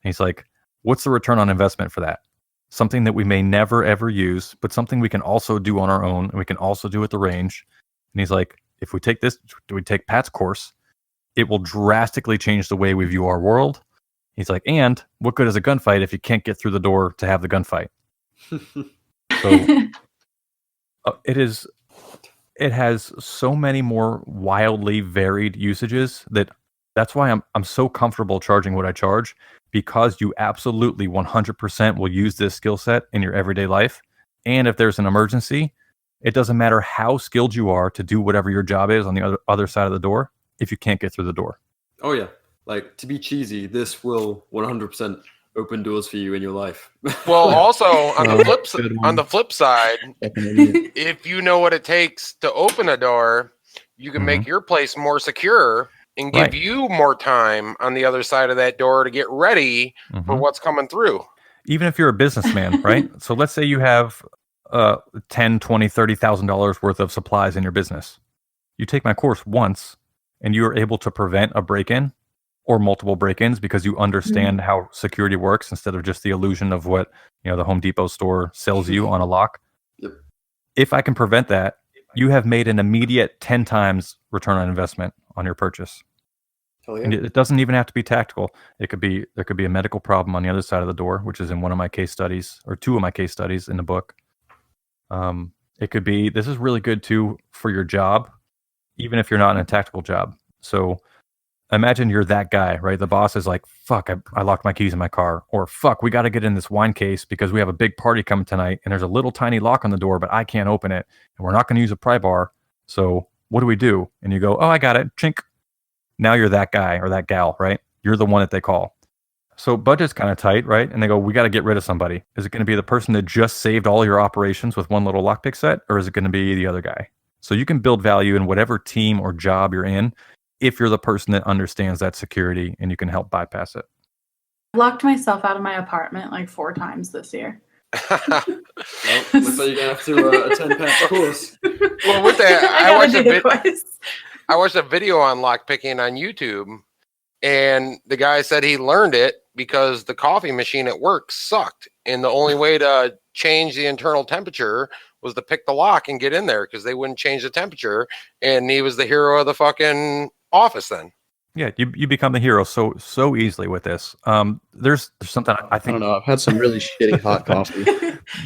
he's like, what's the return on investment for that? Something that we may never, ever use, but something we can also do on our own, and we can also do at the range. And he's like, if we take Pat's course, it will drastically change the way we view our world. He's like, and what good is a gunfight if you can't get through the door to have the gunfight? So it has so many more wildly varied usages that's why I'm so comfortable charging what I charge, because you absolutely 100% will use this skill set in your everyday life. And if there's an emergency, it doesn't matter how skilled you are to do whatever your job is on the other side of the door if you can't get through the door. Oh yeah, like, to be cheesy, this will 100% open doors for you in your life. Well, also on the flip side, if you know what it takes to open a door, you can make your place more secure and give you more time on the other side of that door to get ready for what's coming through. Even if you're a businessman, right? So let's say you have $10, $20, $30,000 worth of supplies in your business. You take my course once, and you are able to prevent a break-in or multiple break-ins because you understand how security works instead of just the illusion of what the Home Depot store sells you on a lock. Yep. If I can prevent that, you have made an immediate 10 times return on investment on your purchase. Hell yeah. And it doesn't even have to be tactical. There could be a medical problem on the other side of the door, which is in one of my case studies, or two of my case studies in the book. It could be, this is really good too for your job, even if you're not in a tactical job. So imagine you're that guy, right? The boss is like, fuck, I locked my keys in my car. Or fuck, we got to get in this wine case because we have a big party coming tonight and there's a little tiny lock on the door, but I can't open it. And we're not going to use a pry bar. So what do we do? And you go, oh, I got it. Chink. Now you're that guy or that gal, right? You're the one that they call. So budget's kind of tight, right? And they go, we got to get rid of somebody. Is it going to be the person that just saved all your operations with one little lockpick set? Or is it going to be the other guy? So you can build value in whatever team or job you're in if you're the person that understands that security and you can help bypass it. I locked myself out of my apartment like 4 times this year. Well, looks like you're going to have to attend Pat's course. Well, with that, I watched a video on lockpicking on YouTube, and the guy said he learned it because the coffee machine at work sucked, and the only way to change the internal temperature was to pick the lock and get in there because they wouldn't change the temperature, and he was the hero of the fucking office then. Yeah, you become the hero so easily with this. There's something I think. I don't know. I've had some really shitty hot coffee.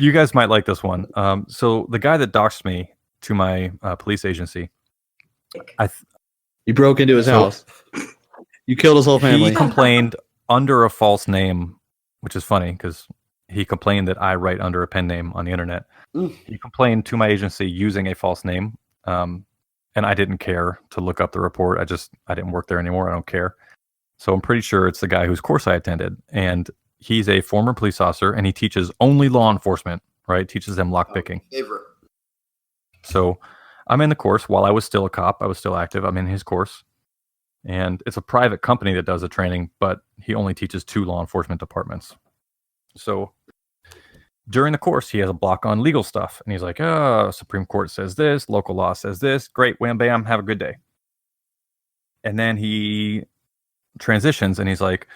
You guys might like this one. So the guy that doxed me to my police agency, you broke into his house. You killed his whole family. He complained under a false name, which is funny because he complained that I write under a pen name on the internet. He complained to my agency using a false name. And I didn't care to look up the report. I didn't work there anymore. I don't care. So I'm pretty sure it's the guy whose course I attended. And he's a former police officer and he teaches only law enforcement, right? Teaches them lockpicking. Favorite. So I'm in the course while I was still a cop. I was still active. I'm in his course. And it's a private company that does the training, but he only teaches 2 law enforcement departments. So during the course, he has a block on legal stuff. And he's like, Supreme Court says this, local law says this. Great, wham, bam, have a good day. And then he transitions and he's like,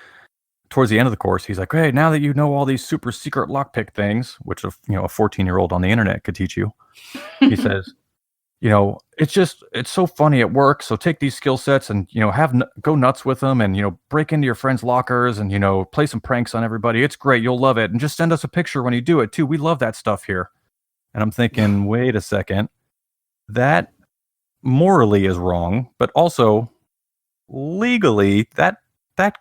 towards the end of the course, he's like, hey, now that you know all these super secret lockpick things, which a 14-year-old on the internet could teach you, he says, it's so funny at work. So take these skill sets and, go nuts with them and, break into your friends' lockers and, play some pranks on everybody. It's great. You'll love it. And just send us a picture when you do it too. We love that stuff here. And I'm thinking, wait a second, that morally is wrong, but also legally that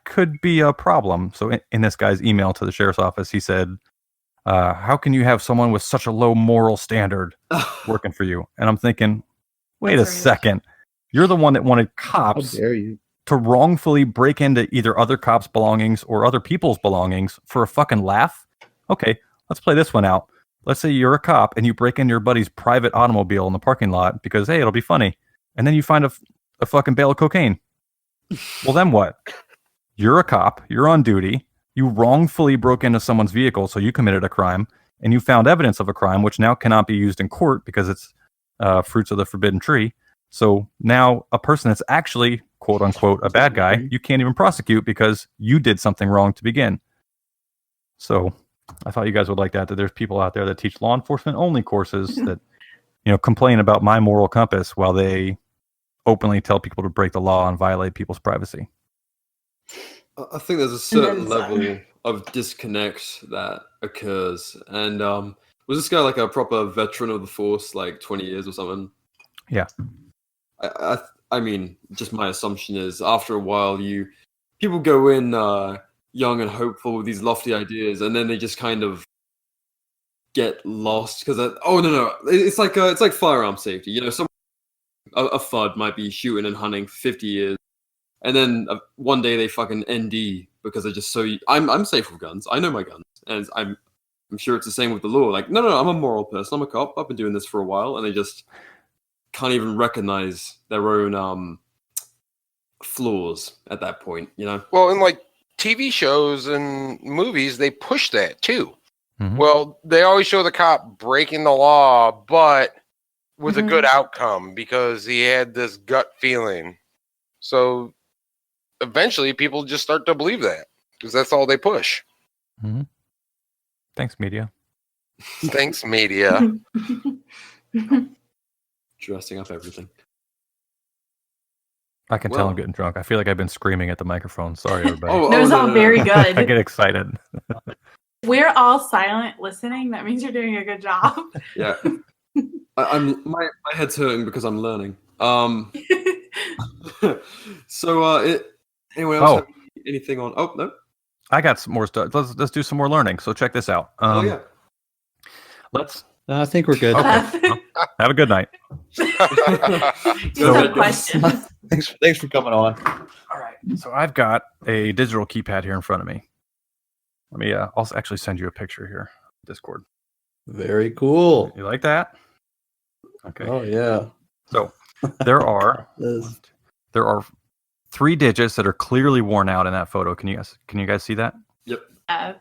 could be a problem. So in this guy's email to the sheriff's office, he said, how can you have someone with such a low moral standard working for you? And I'm thinking, wait a second. You're the one that wanted cops to wrongfully break into either other cops' belongings or other people's belongings for a fucking laugh. Okay, let's play this one out. Let's say you're a cop and you break into your buddy's private automobile in the parking lot because, hey, it'll be funny. And then you find a fucking bale of cocaine. Well, then what? You're a cop. You're on duty. You wrongfully broke into someone's vehicle, so you committed a crime, and you found evidence of a crime, which now cannot be used in court because it's fruits of the forbidden tree. So now a person that's actually, quote unquote, a bad guy, you can't even prosecute because you did something wrong to begin. So I thought you guys would like that there's people out there that teach law enforcement only courses that, complain about my moral compass while they openly tell people to break the law and violate people's privacy. I think there's a certain level of disconnect that occurs. And was this guy like a proper veteran of the force, like 20 years or something? Yeah. I mean, just my assumption is after a while, people go in young and hopeful with these lofty ideas, and then they just kind of get lost because it's like firearm safety. A FUD might be shooting and hunting for 50 years, and then one day they fucking ND because they're just I'm safe with guns. I know my guns, and I'm sure it's the same with the law. Like, no, I'm a moral person. I'm a cop. I've been doing this for a while, and they just can't even recognize their own flaws at that point. Well, in like TV shows and movies, they push that too. Mm-hmm. Well, they always show the cop breaking the law, but with a good outcome because he had this gut feeling. So eventually people just start to believe that because that's all they push. Mm-hmm. Thanks, media. Thanks, media. Dressing up everything. I can tell I'm getting drunk. I feel like I've been screaming at the microphone. Sorry, everybody. That was all very good. I get excited. We're all silent listening. That means you're doing a good job. Yeah. My head's hurting because I'm learning. So anyone else have anything on? Oh, no. I got some more stuff. Let's do some more learning. So check this out. Yeah. I think we're good. Okay. Well, have a good night. No question. Thanks for coming on. All right. So I've got a digital keypad here in front of me. Let me I'll actually send you a picture here. Discord. Very cool. You like that? Okay. Oh yeah. So there are 3 digits that are clearly worn out in that photo. Can you guys see that? Yep.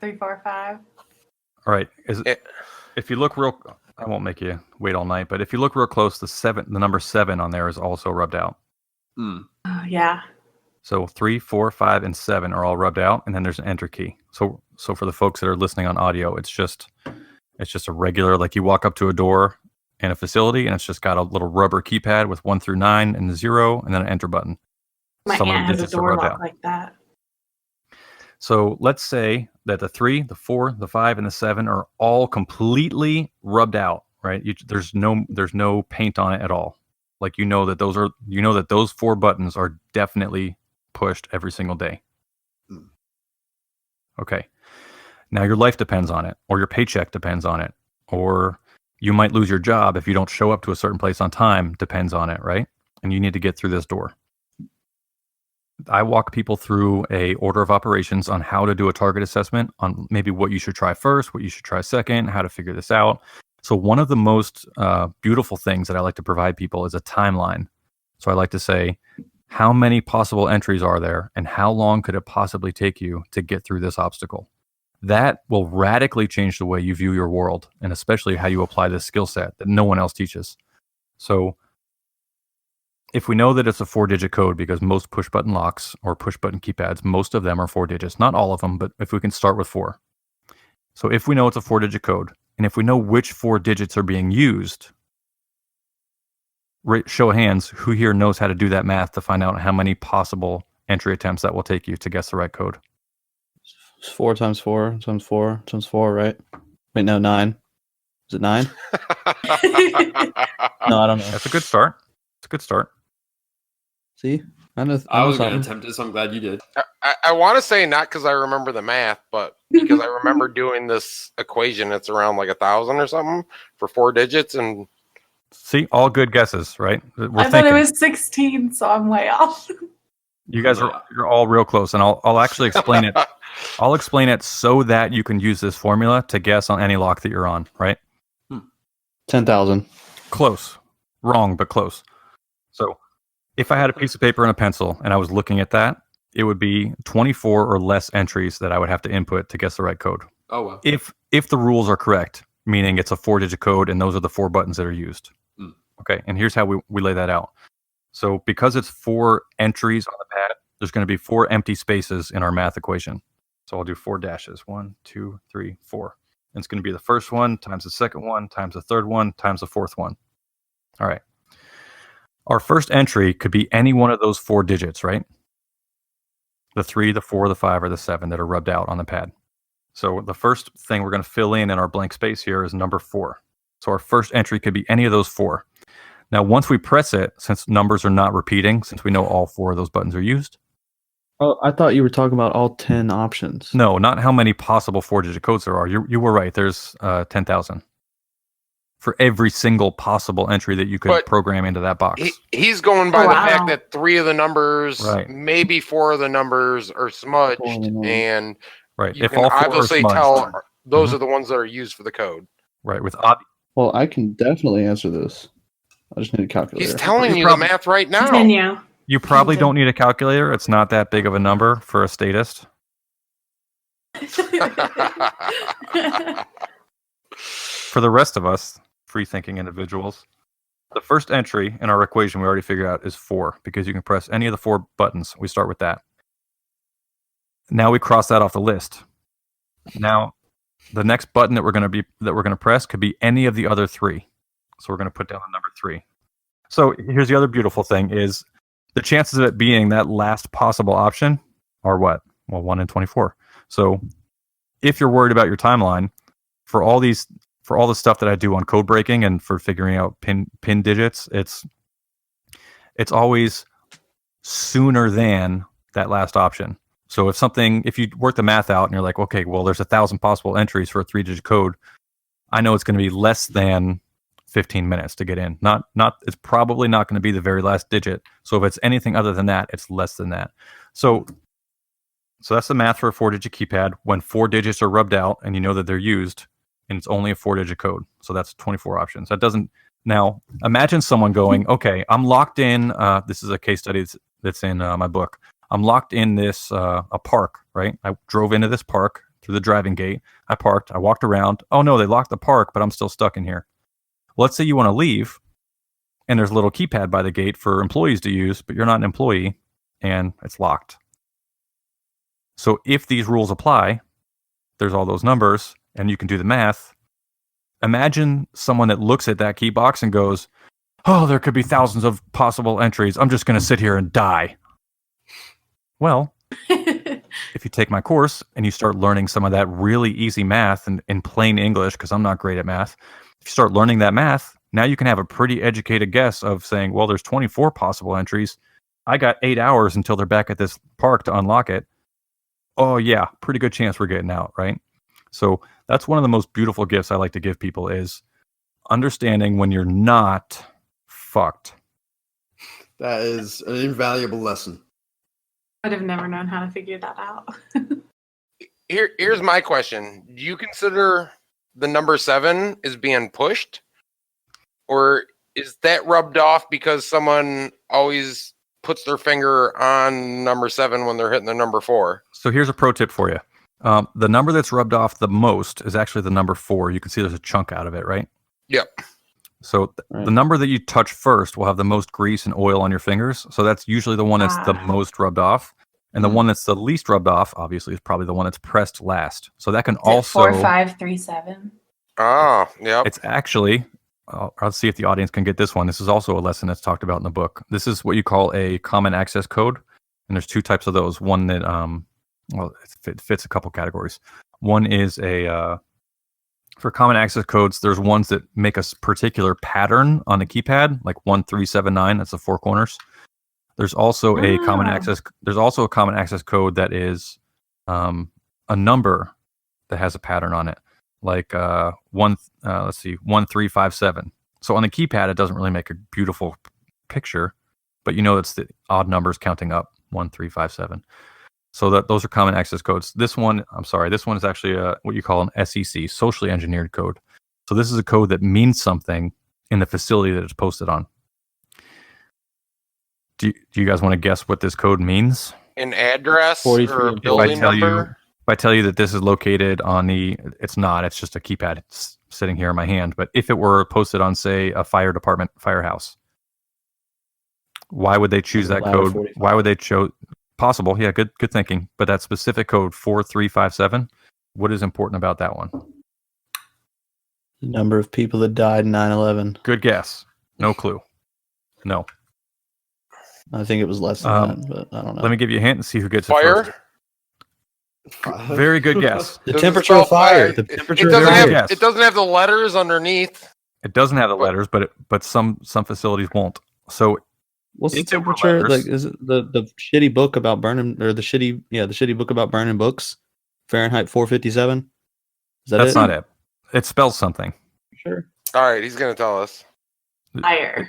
3, 4, 5. All right. If you look I won't make you wait all night, but if you look real close, the number 7 on there is also rubbed out. Oh yeah. So 3, 4, 5, and 7 are all rubbed out, and then there's an enter key. So for the folks that are listening on audio, it's just a regular, like you walk up to a door in a facility, and it's just got a little rubber keypad with 1 through 9 and a 0, and then an enter button. My aunt has a door lock like that. So let's say that the 3, the 4, the 5, and the 7 are all completely rubbed out, right? There's no paint on it at all. Like that those 4 buttons are definitely pushed every single day. Okay. Now your life depends on it, or your paycheck depends on it, or you might lose your job if you don't show up to a certain place on time, depends on it, right? And you need to get through this door. I walk people through a order of operations on how to do a target assessment, on maybe what you should try first, what you should try second, how to figure this out. So one of the most beautiful things that I like to provide people is a timeline. So I like to say, how many possible entries are there, and how long could it possibly take you to get through this obstacle? That will radically change the way you view your world, and especially how you apply this skill set that no one else teaches. So if we know that it's a 4-digit code, because most push-button locks or push-button keypads, most of them are 4 digits. Not all of them, but if we can start with 4. So if we know it's a 4-digit code, and if we know which 4 digits are being used, show of hands, who here knows how to do that math to find out how many possible entry attempts that will take you to guess the right code? 4 times 4 times 4 times 4, right? Wait, no, 9. Is it 9? No, I don't know. That's a good start. It's a good start. See? I was going to attempt it, so I'm glad you did. I want to say not because I remember the math, but because I remember doing this equation. It's around like 1,000 or something for 4 digits. And see, all good guesses, right? I thought it was 16, so I'm way off. You guys you're all real close, and I'll actually explain it. I'll explain it so that you can use this formula to guess on any lock that you're on, right? 10,000. Close. Wrong, but close. So if I had a piece of paper and a pencil and I was looking at that, it would be 24 or less entries that I would have to input to guess the right code. Oh, wow. If the rules are correct, meaning it's a 4-digit code and those are the 4 buttons that are used. Mm. Okay, and here's how we lay that out. So because it's 4 entries on the pad, there's going to be 4 empty spaces in our math equation. So I'll do 4 dashes. 1, 2, 3, 4. And it's going to be the first one times the second one times the third one times the fourth one. All right. Our first entry could be any one of those 4 digits, right? The 3, the 4, the 5, or the 7 that are rubbed out on the pad. So the first thing we're going to fill in our blank space here is number 4. So our first entry could be any of those 4. Now, once we press it, since numbers are not repeating, since we know all 4 of those buttons are used. Oh, I thought you were talking about all 10 options. No, not how many possible 4-digit codes there are. You were right. There's 10,000 for every single possible entry that you could program into that box. He's going by the fact that 3 of the numbers, maybe 4 of the numbers are smudged, and you if can all 4 obviously are smudged, tell those are the ones that are used for the code. Right. Well, I can definitely answer this. I just need a calculator. He's telling you the math right now. Continue. You probably don't need a calculator. It's not that big of a number for a statist. For the rest of us, free-thinking individuals, the first entry in our equation we already figured out is 4 because you can press any of the 4 buttons. We start with that. Now we cross that off the list. Now, the next button that we're going to press could be any of the other 3. So we're going to put down the number 3. So here's the other beautiful thing is the chances of it being that last possible option are what? Well, 1 in 24. So if you're worried about your timeline, for all the stuff that I do on code breaking and for figuring out pin digits, it's always sooner than that last option. So if you work the math out and you're like, okay, well, there's 1,000 possible entries for a 3-digit code, I know it's going to be less than 15 minutes to get in. It's probably not going to be the very last digit. So if it's anything other than that, it's less than that. So that's the math for a 4-digit keypad. When 4 digits are rubbed out and you know that they're used, and it's only a 4-digit code. So that's 24 options. Now imagine someone going, okay, I'm locked in. This is a case study that's in my book. I'm locked in this a park, right? I drove into this park through the driving gate. I parked. I walked around. Oh no, they locked the park, but I'm still stuck in here. Let's say you want to leave, and there's a little keypad by the gate for employees to use, but you're not an employee, and it's locked. So if these rules apply, there's all those numbers, and you can do the math. Imagine someone that looks at that key box and goes, oh, there could be thousands of possible entries. I'm just going to sit here and die. Well, if you take my course and you start learning some of that really easy math in plain English, because I'm not great at math, if you start learning that math, now you can have a pretty educated guess of saying, well, there's 24 possible entries. I got 8 hours until they're back at this park to unlock it. Oh, yeah, pretty good chance we're getting out, right? So that's one of the most beautiful gifts I like to give people is understanding when you're not fucked. That is an invaluable lesson. I'd have never known how to figure that out. Here's my question. Do you consider the number 7 is being pushed? Or is that rubbed off because someone always puts their finger on number 7 when they're hitting the number 4? So here's a pro tip for you. The number that's rubbed off the most is actually the number 4. You can see there's a chunk out of it, right? Yep. So the number that you touch first will have the most grease and oil on your fingers. So that's usually the one that's the most rubbed off. And the one that's the least rubbed off, obviously, is probably the one that's pressed last. So that can also 4, 5, 3, 7. Oh, yeah. It's actually, I'll see if the audience can get this one. This is also a lesson that's talked about in the book. This is what you call a common access code. And there's 2 types of those. One that, it fits a couple categories. One is for common access codes, there's ones that make a particular pattern on the keypad, like 1379. That's the 4 corners. There's also a common access. There's also a common access code that is a number that has a pattern on it, like 1357. So on the keypad, it doesn't really make a beautiful picture, but you know it's the odd numbers counting up 1357. So those are common access codes. This one is actually what you call an SEC, socially engineered code. So this is a code that means something in the facility that it's posted on. Do you guys want to guess what this code means? an address 43 or a and building If I tell number? If I tell you that this is located on it's not. It's just a keypad. It's sitting here in my hand. But if it were posted on, say, a fire department firehouse, why would they choose that Ladder code? 45. Why would they choose? Possible, yeah, good thinking. But that specific code 4357. What is important about that one? The number of people that died in 9/11. Good guess. No clue. No. I think it was less than that, but I don't know. Let me give you a hint and see who gets it Fire? first. Very good guess. The Does it temperature spell of fire. fire? The temperature It of doesn't Very have. good guess. It doesn't have the letters underneath. It doesn't have the But- letters, but some facilities won't. So What's the If there were temperature? letters- Like, is it the shitty book about burning, or the shitty book about burning books? Fahrenheit 457. Is that that's it? not it. It spells something. Sure. All right, he's gonna tell us. Fire.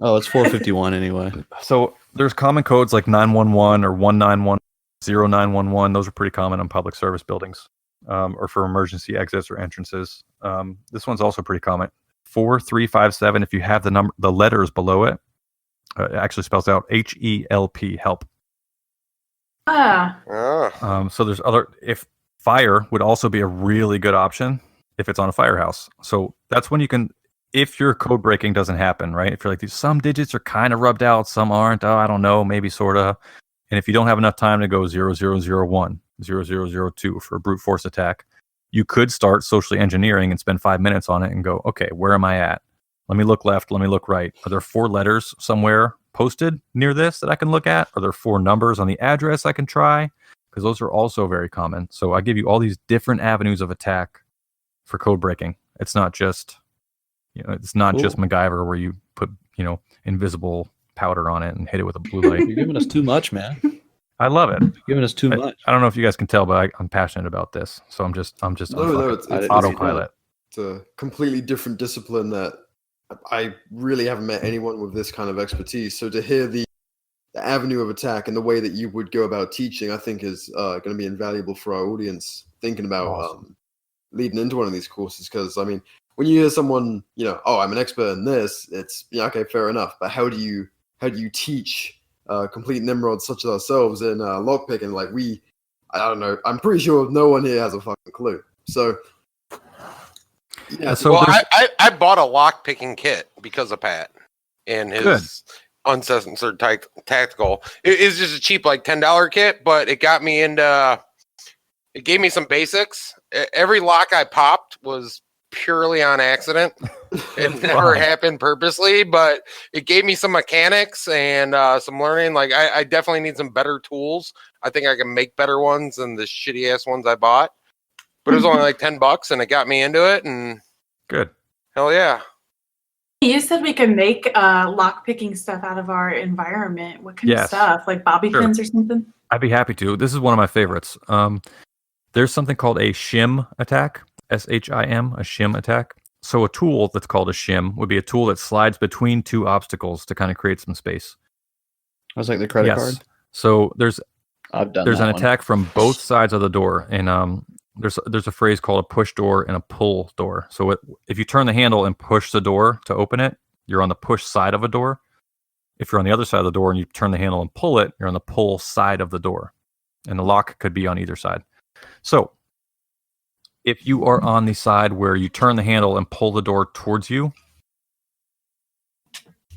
Oh, it's 451 anyway. So there's common codes like 911 or 191, 0911. Those are pretty common on public service buildings, or for emergency exits or entrances. This one's also pretty common. 4357. If you have the letters below it, it actually spells out HELP, help. Ah. So there's if fire would also be a really good option if it's on a firehouse. So that's when you can, if your code breaking doesn't happen, right? If you're like, some digits are kind of rubbed out, some aren't. Oh, I don't know, maybe sort of. And if you don't have enough time to go 0001, 0002 for a brute force attack, you could start socially engineering and spend 5 minutes on it and go, okay, where am I at? Let me look left. Let me look right. Are there 4 letters somewhere posted near this that I can look at? Are there 4 numbers on the address I can try? Because those are also very common. So I give you all these different avenues of attack for code breaking. It's not just, it's not just MacGyver where you put, invisible powder on it and hit it with a blue light. You're giving us too much, man. I love it. You're giving us too much. I don't know if you guys can tell, but I'm passionate about this. So I'm just on it's autopilot. It's a completely different discipline that I really haven't met anyone with this kind of expertise. So to hear the avenue of attack and the way that you would go about teaching, I think is going to be invaluable for our audience thinking about leading into one of these courses. Because I mean, when you hear someone, oh, I'm an expert in this, it's okay, fair enough. But how do you teach complete nimrods such as ourselves in lockpicking? Like I don't know. I'm pretty sure no one here has a fucking clue. So. Yeah, so well, I bought a lock picking kit because of Pat and his Uncensored Tactical. It's just a cheap, like $10 kit, but it got me into. It gave me some basics. Every lock I popped was purely on accident. It never happened purposely, but it gave me some mechanics and some learning. Like I definitely need some better tools. I think I can make better ones than the shitty ass ones I bought. But it was only like $10 and it got me into it, and good. Hell yeah. You said we could make lock picking stuff out of our environment. What kind of stuff? Like bobby pins or something? I'd be happy to. This is one of my favorites. There's something called a Shim Attack, SHIM, a Shim Attack. So a tool that's called a Shim would be a tool that slides between 2 obstacles to kind of create some space. I was like the credit card. So there's an attack from both sides of the door, and there's a phrase called a push door and a pull door. So if you turn the handle and push the door to open it, you're on the push side of a door. If you're on the other side of the door and you turn the handle and pull it, you're on the pull side of the door. And the lock could be on either side. So if you are on the side where you turn the handle and pull the door towards you,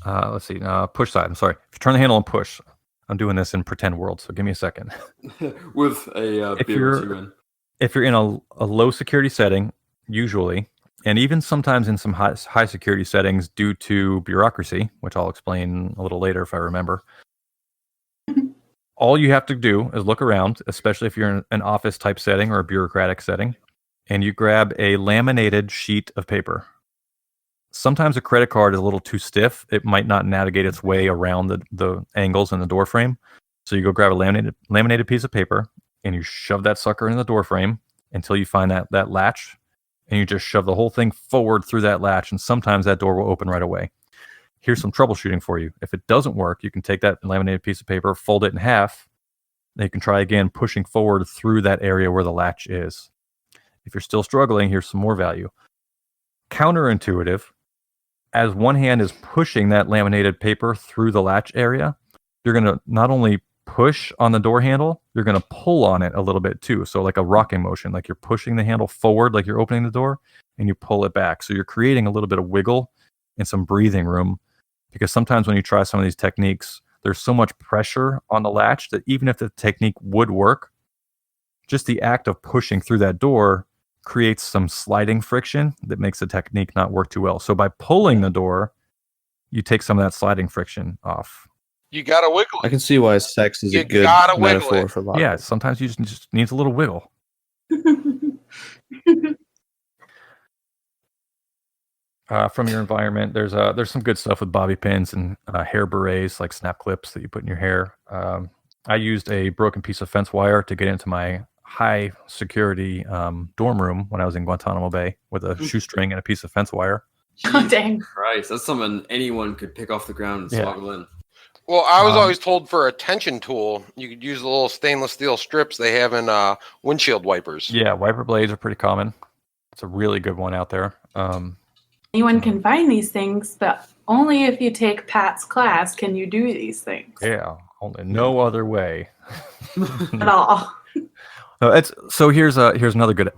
push side. I'm sorry. If you turn the handle and push, I'm doing this in pretend world, so give me a second. With a beer or two in. If you're in a low security setting, usually, and even sometimes in some high security settings due to bureaucracy, which I'll explain a little later if I remember, all you have to do is look around, especially if you're in an office type setting or a bureaucratic setting, and you grab a laminated sheet of paper. Sometimes a credit card is a little too stiff. It might not navigate its way around the angles in the door frame. So you go grab a laminated piece of paper, and you shove that sucker in the door frame until you find that latch, and you just shove the whole thing forward through that latch, and sometimes that door will open right away. Here's some troubleshooting for you. If it doesn't work, you can take that laminated piece of paper, fold it in half, and you can try again pushing forward through that area where the latch is. If you're still struggling, here's some more value. Counterintuitive, as one hand is pushing that laminated paper through the latch area, you're going to not only push on the door handle, you're going to pull on it a little bit too. So like a rocking motion, like you're pushing the handle forward, like you're opening the door, and you pull it back. So you're creating a little bit of wiggle and some breathing room, because sometimes when you try some of these techniques, there's so much pressure on the latch that even if the technique would work, just the act of pushing through that door creates some sliding friction that makes the technique not work too well. So by pulling the door, you take some of that sliding friction off. You gotta wiggle I it. can see why sex is You a good gotta wiggle metaphor it. for lockpick. Yeah, sometimes you just needs a little wiggle. From your environment, there's some good stuff with bobby pins and hair berets, like snap clips that you put in your hair. I used a broken piece of fence wire to get into my high security dorm room when I was in Guantanamo Bay with a shoestring and a piece of fence wire. Oh, dang. Christ, that's something anyone could pick off the ground and smuggle in. Well, I was always told for a tension tool, you could use the little stainless steel strips they have in windshield wipers. Yeah, wiper blades are pretty common. It's a really good one out there. Anyone can find these things, but only if you take Pat's class can you do these things. Yeah, only no other way. At all. So here's another good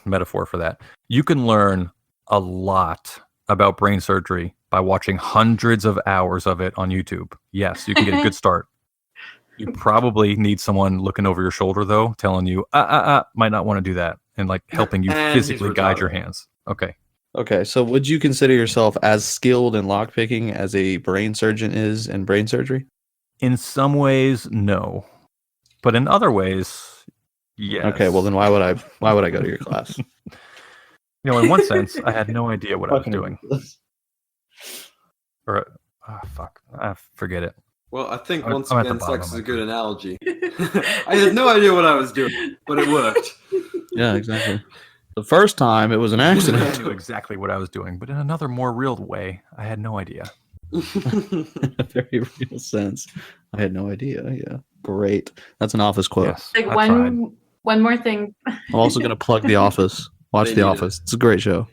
metaphor for that. You can learn a lot about brain surgery by watching hundreds of hours of it on YouTube. Yes, you can get a good start. You probably need someone looking over your shoulder, though, telling you, might not want to do that, and like helping you physically guide your hands. Okay, so would you consider yourself as skilled in lockpicking as a brain surgeon is in brain surgery? In some ways, no. But in other ways, yes. Okay, well then why would I go to your class? In one sense, I had no idea what I was doing. Or, forget it. Well, I think I'm once at the again, bottom sex of is a my good analogy. I had no idea what I was doing, but it worked. Yeah, exactly. The first time, it was an I accident. knew exactly what I was doing, but in another more real way, I had no idea. In a very real sense. I had no idea. Yeah. Great. That's an Office quote. Yes, Like I tried. one more thing. I'm also going to plug The Office. Watch They The need Office. It's a great show.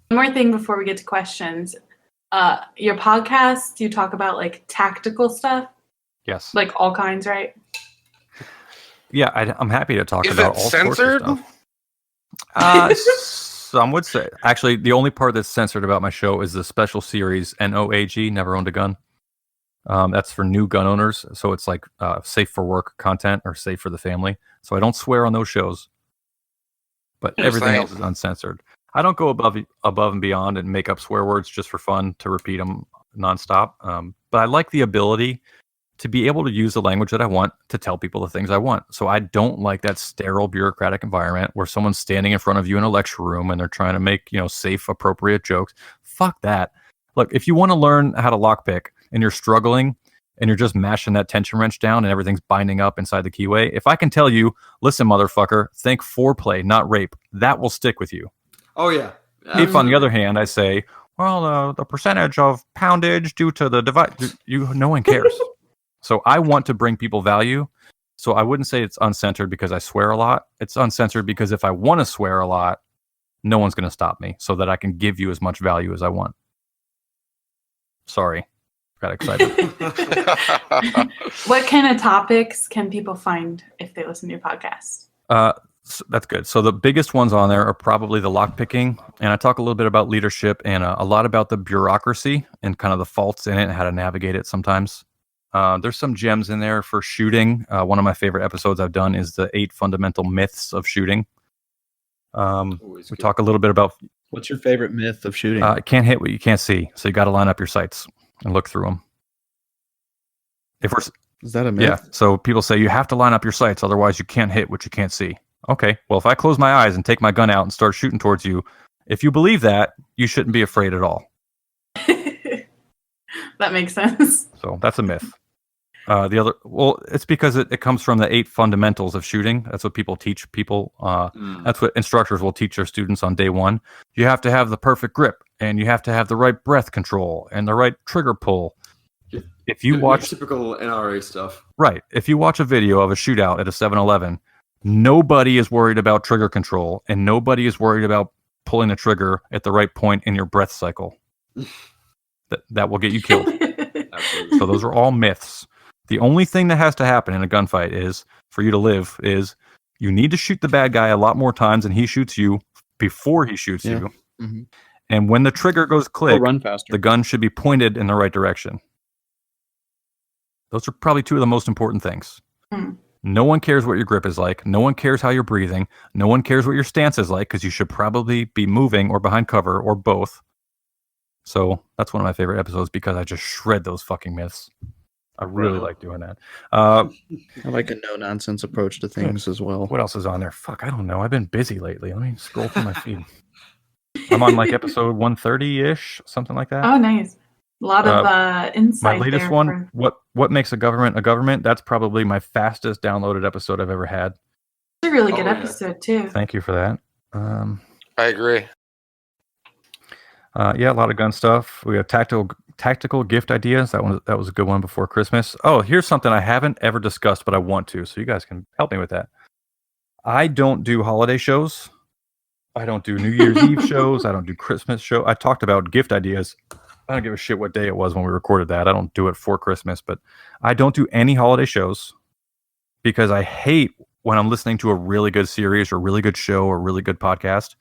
One more thing before we get to questions. Your podcast, you talk about like tactical stuff, Yes. like all kinds, right? Yeah, I'm happy to talk Is about it all censored? sorts of stuff. Some would say. Actually, the only part that's censored about my show is the special series NOAG, Never Owned a Gun. That's for new gun owners, so it's like safe for work content or safe for the family. So I don't swear on those shows, but everything else is uncensored. I don't go above and beyond and make up swear words just for fun to repeat them nonstop. But I like the ability to be able to use the language that I want to tell people the things I want. So I don't like that sterile bureaucratic environment where someone's standing in front of you in a lecture room and they're trying to make, safe, appropriate jokes. Fuck that. Look, if you want to learn how to lockpick and you're struggling and you're just mashing that tension wrench down and everything's binding up inside the keyway, if I can tell you, listen, motherfucker, think foreplay, not rape, that will stick with you. Oh, yeah. If, on the other hand, I say, well, the percentage of poundage due to the device, no one cares. So I want to bring people value. So I wouldn't say it's uncensored because I swear a lot. It's uncensored because if I want to swear a lot, no one's going to stop me so that I can give you as much value as I want. Sorry. Got excited. What kind of topics can people find if they listen to your podcast? So that's good. So the biggest ones on there are probably the lockpicking, and I talk a little bit about leadership and a lot about the bureaucracy and kind of the faults in it and how to navigate it sometimes. There's some gems in there for shooting. One of my favorite episodes I've done is the 8 fundamental myths of shooting. We talk a little bit about... What's your favorite myth of shooting? Can't hit what you can't see, so you got to line up your sights and look through them. Is that a myth? Yeah, so people say you have to line up your sights, otherwise you can't hit what you can't see. Okay, well, if I close my eyes and take my gun out and start shooting towards you, if you believe that, you shouldn't be afraid at all. That makes sense. So that's a myth. It's because it comes from the 8 fundamentals of shooting. That's what people teach people. That's what instructors will teach their students on day 1. You have to have the perfect grip, and you have to have the right breath control and the right trigger pull. If you watch typical NRA stuff, right? If you watch a video of a shootout at a 7-Eleven, nobody is worried about trigger control, and nobody is worried about pulling the trigger at the right point in your breath cycle. That will get you killed. So those are all myths. The only thing that has to happen in a gunfight is, for you to live, is you need to shoot the bad guy a lot more times than he shoots you before he shoots you. Mm-hmm. And when the trigger goes click, run faster. the gun should be pointed in the right direction. Those are probably two of the most important things. No one cares what your grip is like. No one cares how you're breathing. No one cares what your stance is like, because you should probably be moving or behind cover or both. So that's one of my favorite episodes because I just shred those fucking myths. I really like doing that. I like a no-nonsense approach to things as well. What else is on there? Fuck, I don't know. I've been busy lately. Let me scroll through my feed. I'm on like episode 130-ish, something like that. Oh, nice. A lot of insight. My latest one, what makes a government a government? That's probably my fastest downloaded episode I've ever had. It's a really good episode too. Thank you for that. I agree. Yeah, a lot of gun stuff. We have tactical gift ideas. That was a good one before Christmas. Oh, here's something I haven't ever discussed, but I want to, so you guys can help me with that. I don't do holiday shows. I don't do New Year's Eve shows. I don't do Christmas show. I talked about gift ideas. I don't give a shit what day it was when we recorded that. I don't do it for Christmas, but I don't do any holiday shows because I hate when I'm listening to a really good series or really good show or really good podcast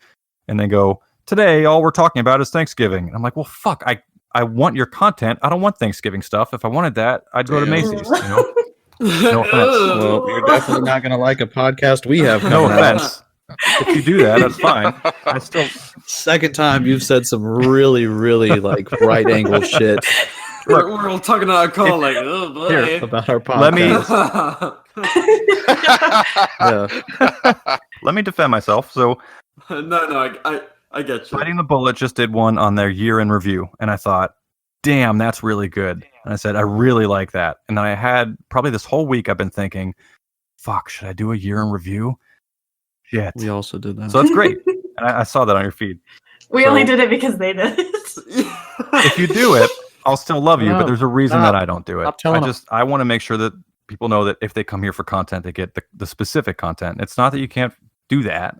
and they go, today, all we're talking about is Thanksgiving. And I'm like, well, fuck, I want your content. I don't want Thanksgiving stuff. If I wanted that, I'd go to Macy's, you know? No offense. Well, you're definitely not going to like a podcast we have. No offense. If you do that, that's fine. I still. Second time you've said some really, really like right angle shit. We're all talking on our call like, oh boy. Here, about our podcast. Let me defend myself. So, no, I get you. Biting the Bullet just did one on their year in review, and I thought, damn, that's really good. And I said, I really like that. And then I had probably this whole week I've been thinking, fuck, should I do a year in review? Shit. We also did that. So that's great. And I saw that on your feed. We only did it because they did it. If you do it, I'll still love you, but there's a reason that I don't do it. I want to make sure that people know that if they come here for content, they get the specific content. It's not that you can't do that.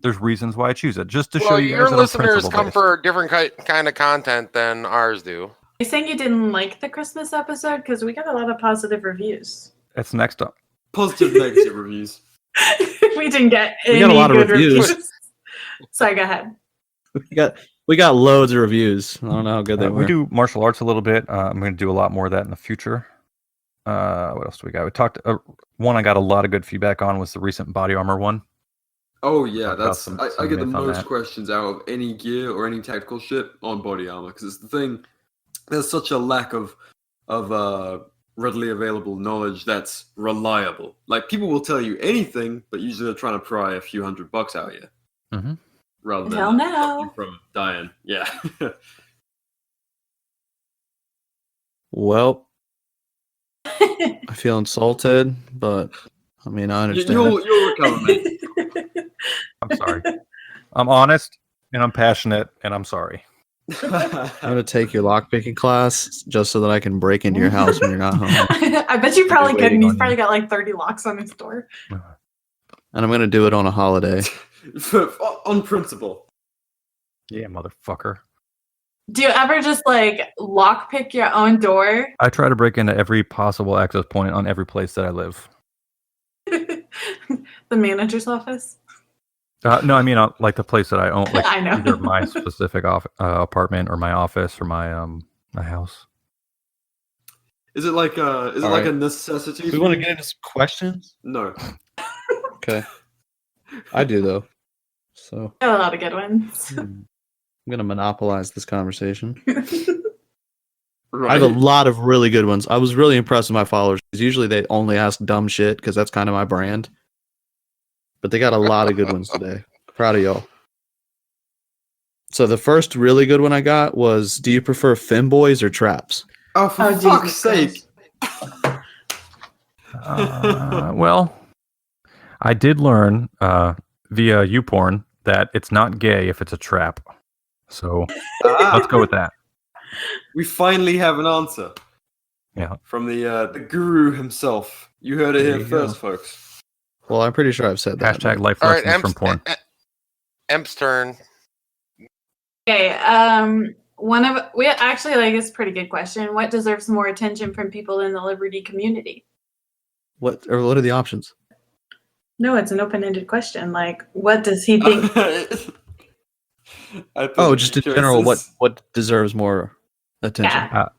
There's reasons why I choose it. Just to show you your guys listeners come for a different kind of content than ours do. Are you saying you didn't like the Christmas episode? Because we got a lot of positive reviews. It's next up. Positive, negative reviews. We didn't get any got a lot of good reviews. Sorry, go ahead. We got loads of reviews. I don't know how good they were. We do martial arts a little bit. I'm going to do a lot more of that in the future. What else do we got? We talked. One I got a lot of good feedback on was the recent body armor one. Oh yeah, that's some I get the myth on most that. questions out of any gear or any tactical shit on body armor because it's the thing. There's such a lack of readily available knowledge that's reliable. Like people will tell you anything, but usually they're trying to pry a few $100 out of you, rather than Hell no. stop you from dying. Yeah. Well, I feel insulted, but I mean I understand. You'll recover, mate. I'm sorry. I'm honest and I'm passionate and I'm sorry. I'm gonna take your lockpicking class just so that I can break into your house when you're not home. I bet you probably could. And he's on probably got like 30 locks on his door. And I'm gonna do it on a holiday. On principle. Yeah, motherfucker. Do you ever just like lockpick your own door? I try to break into every possible access point on every place that I live. The manager's office? No, I mean like the place that I own. Like I know. Either my specific apartment or my office or my my house. Is it like a necessity? We want to get into some questions? No. Okay. I do though. So Got a lot of good ones. I'm gonna monopolize this conversation. Right. I have a lot of really good ones. I was really impressed with my followers because usually they only ask dumb shit because that's kind of my brand. But they got a lot of good ones today. Proud of y'all. So the first really good one I got was, do you prefer femboys or traps? Oh, for fuck's sake. Well, I did learn via YouPorn that it's not gay if it's a trap. So let's go with that. We finally have an answer. Yeah. From the guru himself. You heard it here first, folks. Well, I'm pretty sure I've said that. Hashtag life All right, lessons from porn. Emp's turn. Okay, we actually it's a pretty good question. What deserves more attention from people in the liberty community? What are the options? No, it's an open-ended question. Like, what does he think? Just in general, what deserves more attention? Yeah.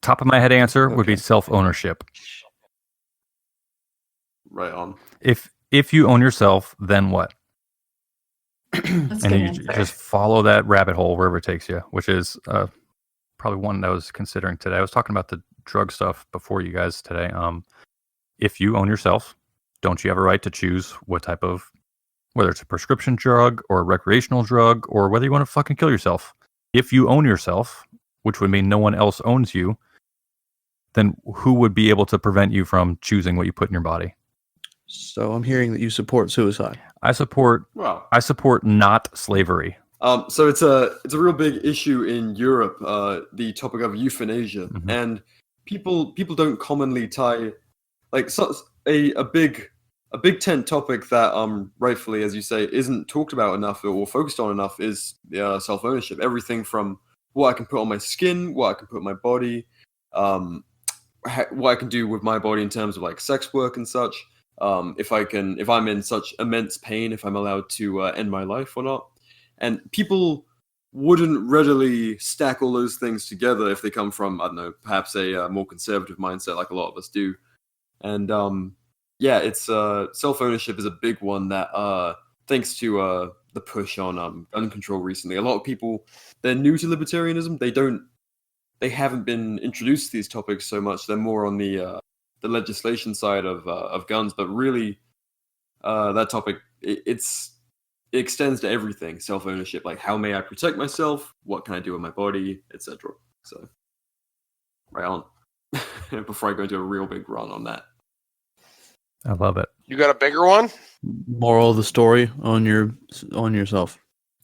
Top of my head answer would be self-ownership. Right on. If you own yourself, then what? That's And good you answer. just follow that rabbit hole wherever it takes you, which is probably one that I was considering today. I was talking about the drug stuff before you guys today. If you own yourself, don't you have a right to choose what type of, whether it's a prescription drug or a recreational drug, or whether you want to fucking kill yourself? If you own yourself, which would mean no one else owns you, then who would be able to prevent you from choosing what you put in your body? So I'm hearing that you support suicide. I support not slavery. So it's a real big issue in Europe, the topic of euthanasia, and people don't commonly tie a big tent topic that rightfully, as you say, isn't talked about enough or focused on enough is self-ownership. Everything from what I can put on my skin, what I can put in my body, what I can do with my body in terms of like sex work and such. If I'm in such immense pain, if I'm allowed to end my life or not. And people wouldn't readily stack all those things together if they come from, I don't know, perhaps a more conservative mindset like a lot of us do. And it's self-ownership is a big one that thanks to the push on gun control recently, a lot of people, they're new to libertarianism. They haven't been introduced to these topics so much. They're more on the legislation side of guns, but really that topic it extends to everything. Self-ownership, like how may I protect myself, what can I do with my body, etc. So right on. Before I go into a real big run on that, I love it. You got a bigger one? Moral of the story: on yourself.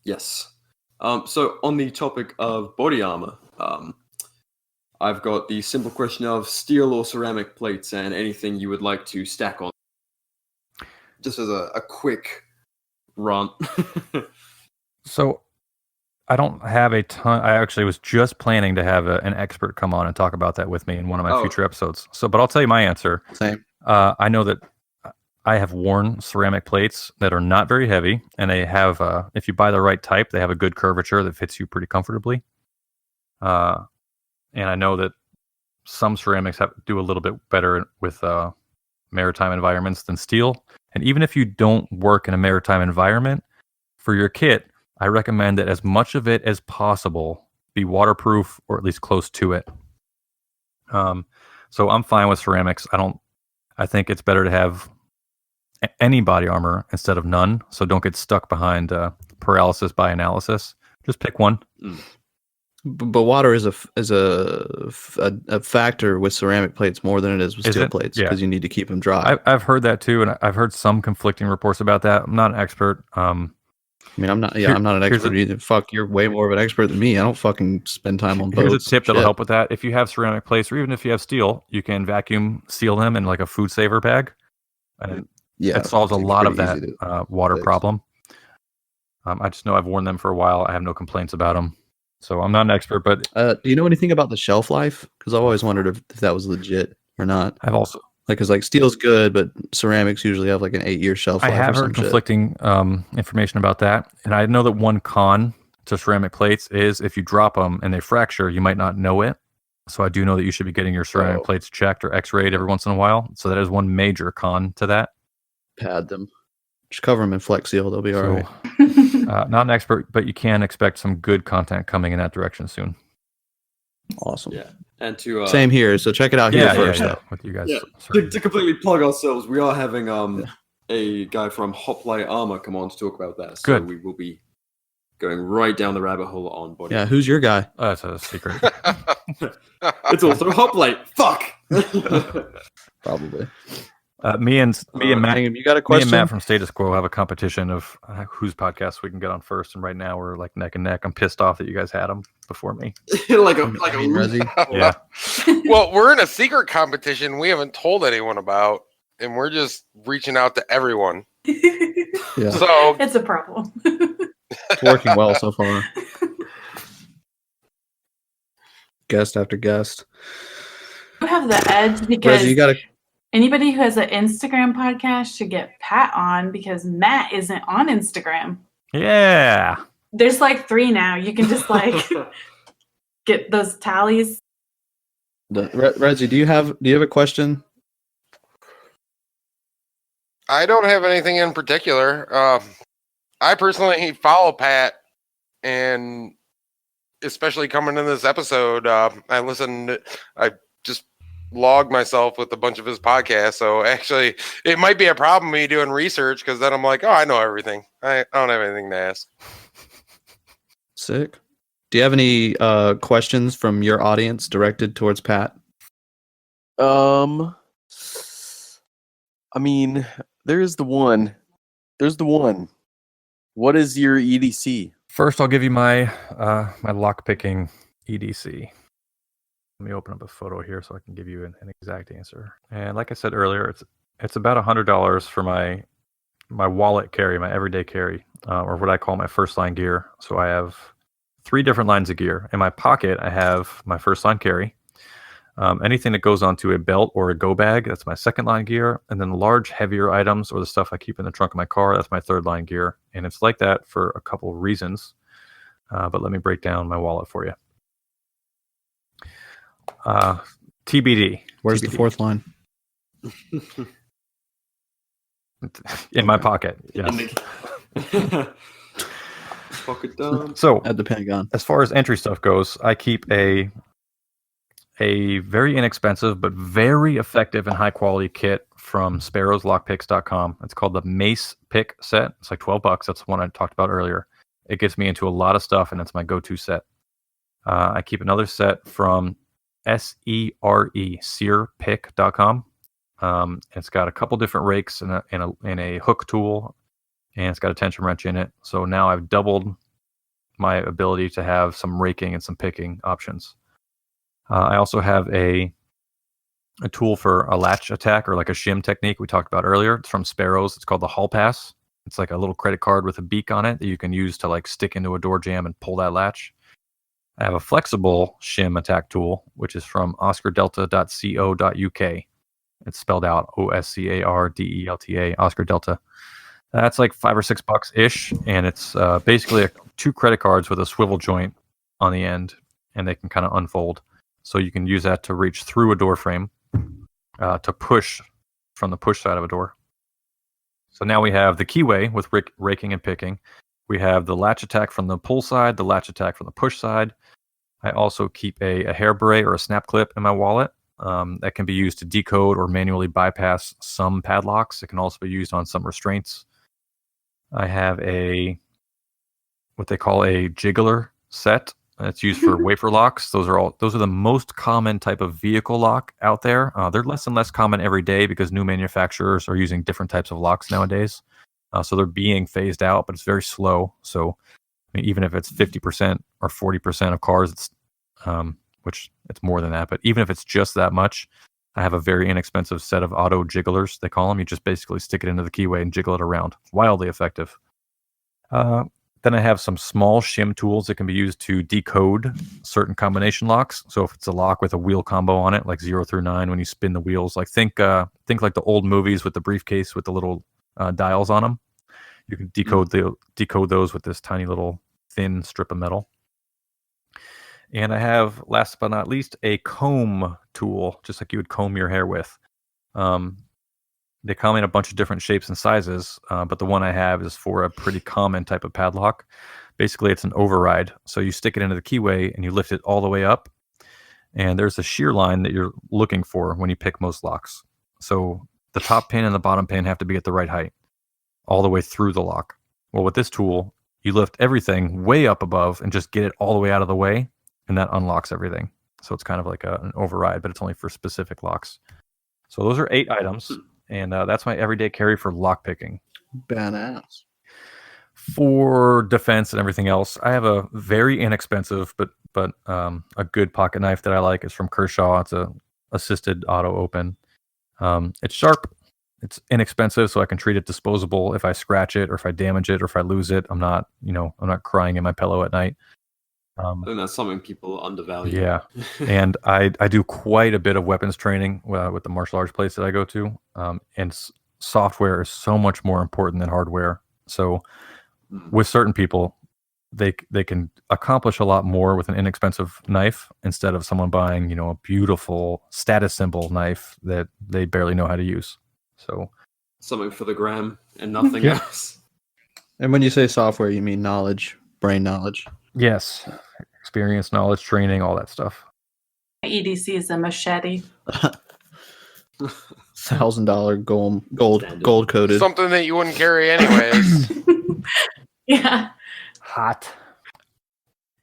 Yes. So on the topic of body armor, I've got the simple question of steel or ceramic plates and anything you would like to stack on. Just as a quick run. So I don't have a ton. I actually was just planning to have an expert come on and talk about that with me in one of my future episodes. But I'll tell you my answer. Same. I know that I have worn ceramic plates that are not very heavy, and they have, if you buy the right type, they have a good curvature that fits you pretty comfortably. And I know that some ceramics do a little bit better with maritime environments than steel. And even if you don't work in a maritime environment, for your kit, I recommend that as much of it as possible be waterproof or at least close to it. So I'm fine with ceramics. I think it's better to have any body armor instead of none. So don't get stuck behind paralysis by analysis. Just pick one. But water is a factor with ceramic plates more than it is with steel plates because you need to keep them dry. I've heard that too, and I've heard some conflicting reports about that. I'm not an expert. I'm not an expert either. Fuck, you're way more of an expert than me. I don't fucking spend time on boats. Here's a tip that'll help with that. If you have ceramic plates, or even if you have steel, you can vacuum seal them in like a food saver bag. And it solves a lot of that water problem. I just know I've worn them for a while. I have no complaints about them. So I'm not an expert, but do you know anything about the shelf life? Because I've always wondered if that was legit or not. I've also because steel's good, but ceramics usually have like an 8-year shelf life. I have heard conflicting information about that, and I know that one con to ceramic plates is if you drop them and they fracture, you might not know it. So I do know that you should be getting your ceramic plates checked or X-rayed every once in a while. So that is one major con to that. Pad them. Just cover them in Flex Seal. They'll be all right. Not an expert, but you can expect some good content coming in that direction soon. Awesome. Yeah. And to same here. So check it out here first. With you guys. Yeah. To completely plug ourselves, we are having a guy from Hoplite Armor come on to talk about that. So we will be going right down the rabbit hole on body. Yeah, who's your guy? That's a secret. It's also Hoplite. Fuck. Probably. Me and Matt, you got a question? Me and Matt from Status Quo have a competition of whose podcast we can get on first, and right now we're like neck and neck. I'm pissed off that you guys had them before me. like a Resi. Yeah. Well, we're in a secret competition we haven't told anyone about, and we're just reaching out to everyone. Yeah. So it's a problem. It's working well so far. guest after guest. You have the edge because Reggie, you got to. Anybody who has an Instagram podcast should get Pat on because Matt isn't on Instagram. Yeah. There's like 3 now. You can just like get those tallies. Reggie, do you have a question? I don't have anything in particular. I personally follow Pat, and especially coming in this episode, I just log myself with a bunch of his podcasts. So actually, it might be a problem me doing research because then I'm like, oh, I know everything. I don't have anything to ask. Sick. Do you have any questions from your audience directed towards Pat? I mean, there's the one. What is your EDC? First, I'll give you my my lockpicking EDC. Let me open up a photo here so I can give you an exact answer. And like I said earlier, it's about $100 for my wallet carry, my everyday carry, or what I call my first line gear. So I have 3 different lines of gear. In my pocket, I have my first line carry. Anything that goes onto a belt or a go bag, that's my second line gear. And then large, heavier items or the stuff I keep in the trunk of my car, that's my third line gear. And it's like that for a couple of reasons. But let me break down my wallet for you. TBD. Where's TBD. the fourth line? In my pocket, yes. Pocket down. So At the Pentagon. as far as entry stuff goes, I keep a very inexpensive but very effective and high quality kit from sparrowslockpicks.com. It's called the Mace Pick set. It's like $12. That's the one I talked about earlier. It gets me into a lot of stuff, and it's my go-to set. I keep another set from searpick.com. It's got a couple different rakes and a hook tool, and it's got a tension wrench in it. So now I've doubled my ability to have some raking and some picking options. I also have a tool for a latch attack, or like a shim technique we talked about earlier. It's from Sparrows. It's called the Hall Pass. It's like a little credit card with a beak on it that you can use to like stick into a door jamb and pull that latch. I have a flexible shim attack tool, which is from oscardelta.co.uk. It's spelled out OSCARDELTA, Oscar Delta. That's like $5 or $6 ish, and it's basically 2 credit cards with a swivel joint on the end, and they can kind of unfold. So you can use that to reach through a door frame to push from the push side of a door. So now we have the keyway with raking and picking. We have the latch attack from the pull side, the latch attack from the push side. I also keep a hair beret or a snap clip in my wallet that can be used to decode or manually bypass some padlocks. It can also be used on some restraints. I have what they call a jiggler set. It's used for wafer locks. Those are the most common type of vehicle lock out there. They're less and less common every day because new manufacturers are using different types of locks nowadays. So they're being phased out, but it's very slow. So I mean, even if it's 50% or 40% of cars, it's which it's more than that, but even if it's just that much, I have a very inexpensive set of auto jigglers, they call them. You just basically stick it into the keyway and jiggle it around. It's wildly effective. Then I have some small shim tools that can be used to decode certain combination locks. So if it's a lock with a wheel combo on it, like 0 through 9, when you spin the wheels, like think like the old movies with the briefcase with the little dials on them. You can decode those with this tiny little thin strip of metal. And I have, last but not least, a comb tool, just like you would comb your hair with. They come in a bunch of different shapes and sizes, but the one I have is for a pretty common type of padlock. Basically, it's an override. So you stick it into the keyway and you lift it all the way up. And there's a shear line that you're looking for when you pick most locks. So the top pin and the bottom pin have to be at the right height, all the way through the lock. Well, with this tool, you lift everything way up above and just get it all the way out of the way, and that unlocks everything. So it's kind of like an override, but it's only for specific locks. So those are 8 items. And that's my everyday carry for lockpicking. Badass. For defense and everything else, I have a very inexpensive but a good pocket knife that I like. It's from Kershaw. It's a assisted auto open. It's sharp. It's inexpensive, so I can treat it disposable. If I scratch it or if I damage it or if I lose it, I'm not crying in my pillow at night. I think that's something people undervalue. Yeah, and I do quite a bit of weapons training with the martial arts place that I go to, and software is so much more important than hardware. So with certain people, they can accomplish a lot more with an inexpensive knife instead of someone buying, a beautiful status symbol knife that they barely know how to use. So something for the gram and nothing else. And when you say software, you mean knowledge, brain knowledge. Yes, experience, knowledge, training, all that stuff. EDC is a machete. $1,000 gold coated. Something that you wouldn't carry anyways. Yeah. Hot.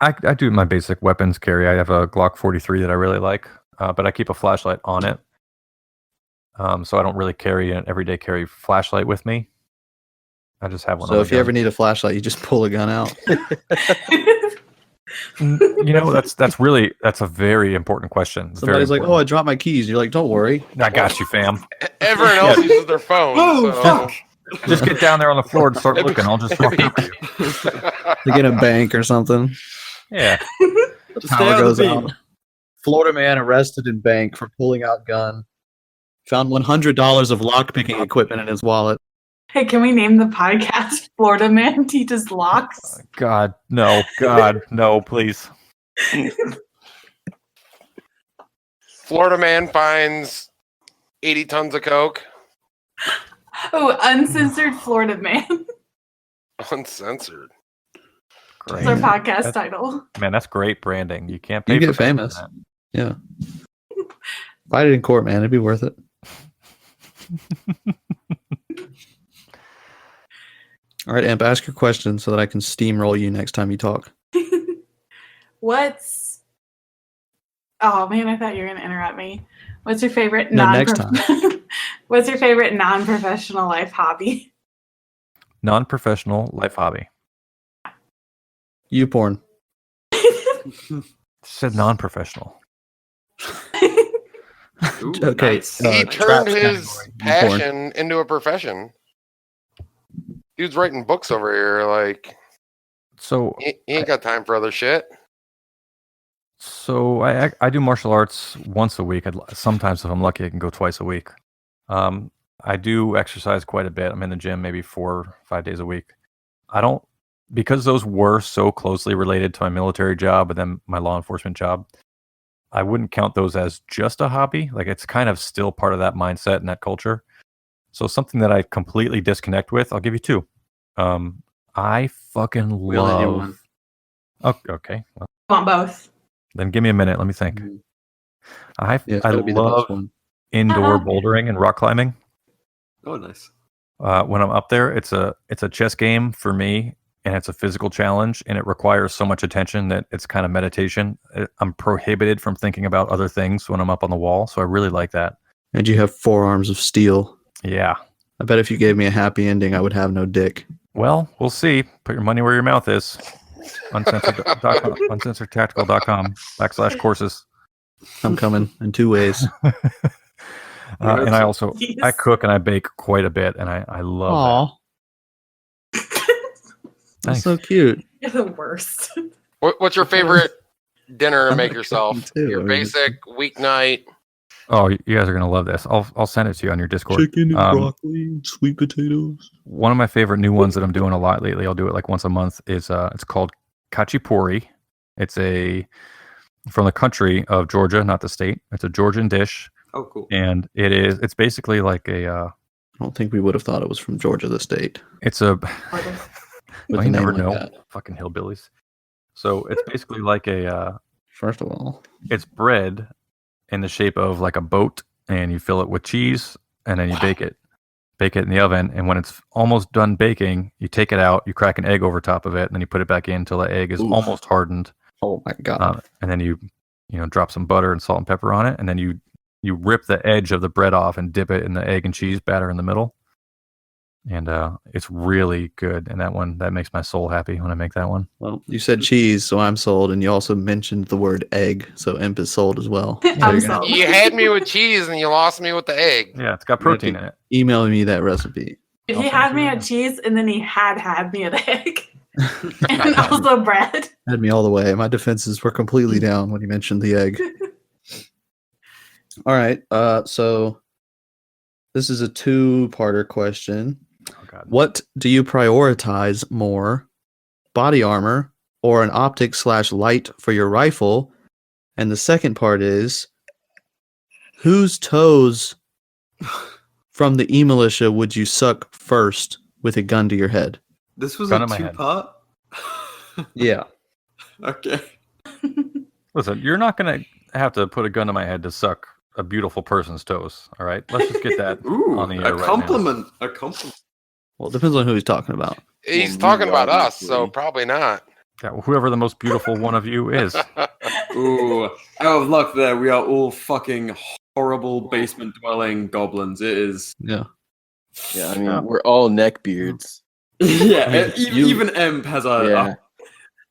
I do my basic weapons carry. I have a Glock 43 that I really like, but I keep a flashlight on it. So I don't really carry an everyday carry flashlight with me. I just have one. So if you ever need a flashlight, you just pull a gun out. That's a very important question. Somebody's like, "Oh, I dropped my keys." You're like, "Don't worry, I got you, fam." Everyone else uses their phone. So. Just get down there on the floor and start looking. I'll just walk up to you. You get a bank or something. Yeah. Power goes out. Florida man arrested in bank for pulling out gun. Found $100 of lockpicking equipment in his wallet. Hey, can we name the podcast "Florida Man Teaches Locks"? God, no, please. Florida man finds 80 tons of coke. Oh, Uncensored Florida Man. Uncensored. That's our podcast title. Man, that's great branding. You can't pay You for get famous. Yeah. Fight it in court, man. It'd be worth it. All right, Amp, ask your question so that I can steamroll you next time you talk. Oh man, I thought you were going to interrupt me. What's your favorite next time. What's your favorite non-professional life hobby? Non-professional life hobby. You porn. Said non-professional. Ooh, Okay. nice. He turned his passion into a profession. Dude's writing books over here. Like, So he ain't got time for other shit. So I do martial arts once a week. Sometimes if I'm lucky, I can go twice a week. I do exercise quite a bit. I'm in the gym maybe 4 or 5 days a week. Because those were so closely related to my military job and then my law enforcement job, I wouldn't count those as just a hobby. Like, it's kind of still part of that mindset and that culture. So something that I completely disconnect with, I'll give you 2. I fucking love... Okay. Well, I want both. then give me a minute. Let me think. I be the love best one. indoor bouldering and rock climbing. Oh, nice. When I'm up there, it's a chess game for me, and it's a physical challenge, and it requires so much attention that it's kind of meditation. I'm prohibited from thinking about other things when I'm up on the wall, so I really like that. And you have 4 arms of steel. Yeah. I bet if you gave me a happy ending, I would have no dick. Well, we'll see. Put your money where your mouth is. Uncensoredtactical.com/courses. I'm coming in 2 ways. And I cook and I bake quite a bit, and I love that. That's so cute. You're the worst. What's your favorite dinner to make yourself? Too. Your basic weeknight. Oh, you guys are gonna love this. I'll send it to you on your Discord. Chicken and broccoli and sweet potatoes. One of my favorite new ones that I'm doing a lot lately, I'll do it like once a month, is it's called Kachipuri. It's from the country of Georgia, not the state. It's a Georgian dish. Oh, cool. And it's basically like a I don't think we would have thought it was from Georgia, the state. it's a With well, a you name never like know. that. Fucking hillbillies. So it's basically like First of all, it's bread in the shape of like a boat, and you fill it with cheese, and then you bake it in the oven. And when it's almost done baking, you take it out, you crack an egg over top of it, and then you put it back in until the egg is almost hardened. oh my god. And then you drop some butter and salt and pepper on it, and then you rip the edge of the bread off and dip it in the egg and cheese batter in the middle. And it's really good. And that makes my soul happy when I make that one. Well, you said cheese, so I'm sold, and you also mentioned the word egg, so Imp is sold as well. I'm sold. You had me with cheese and you lost me with the egg. Yeah, it's got protein in it. Email me that recipe. He had me at cheese, and then he had me at egg. And also bread. Had me all the way. My defenses were completely down when you mentioned the egg. All right. So this is a two-parter question. Oh, God. What do you prioritize more, body armor or an optic/light for your rifle? And the second part is, whose toes from the eMilitia would you suck first with a gun to your head? This was Gun a to my head. two-part? Yeah. Okay. Listen, you're not going to have to put a gun to my head to suck a beautiful person's toes. All right, let's just get that Ooh, on the air a right compliment. A compliment. Well, it depends on who he's talking about. He's Well, talking me, about us, so obviously. probably not. now. Yeah, whoever the most beautiful one of you is. Ooh, out of luck there. We are all fucking horrible basement-dwelling goblins. It is. Yeah. Yeah, I mean, we're all neckbeards. Yeah, I mean, even Emp has a.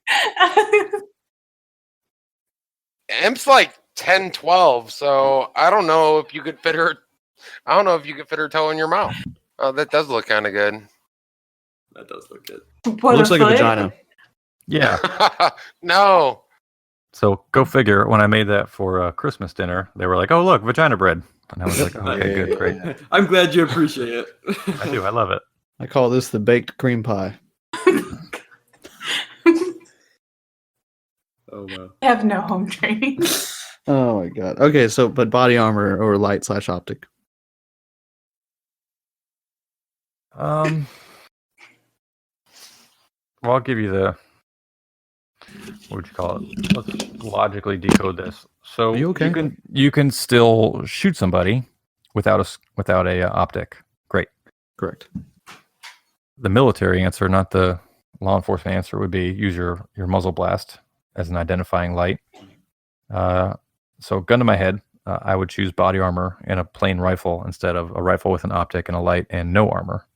Yeah. Imp's like 10, 12, so I don't know if you could fit her. I don't know if you could fit her toe in your mouth. Oh, that does look kind of good. That does look good. What Looks like a foot? vagina. Yeah. No. So go figure. When I made that for Christmas dinner, they were like, "Oh, look, vagina bread," and I was like, "Okay, good, great." I'm glad you appreciate it. I do. I love it. I call this the baked cream pie. Oh wow. I have no home training. Oh my god. Okay, so but body armor or light/optic? Well, I'll give you the. What would you call it? Let's logically decode this. So Are you okay? you can still shoot somebody without a optic. Great. Correct. The military answer, not the law enforcement answer, would be use your muzzle blast as an identifying light. So gun to my head, I would choose body armor and a plain rifle instead of a rifle with an optic and a light and no armor.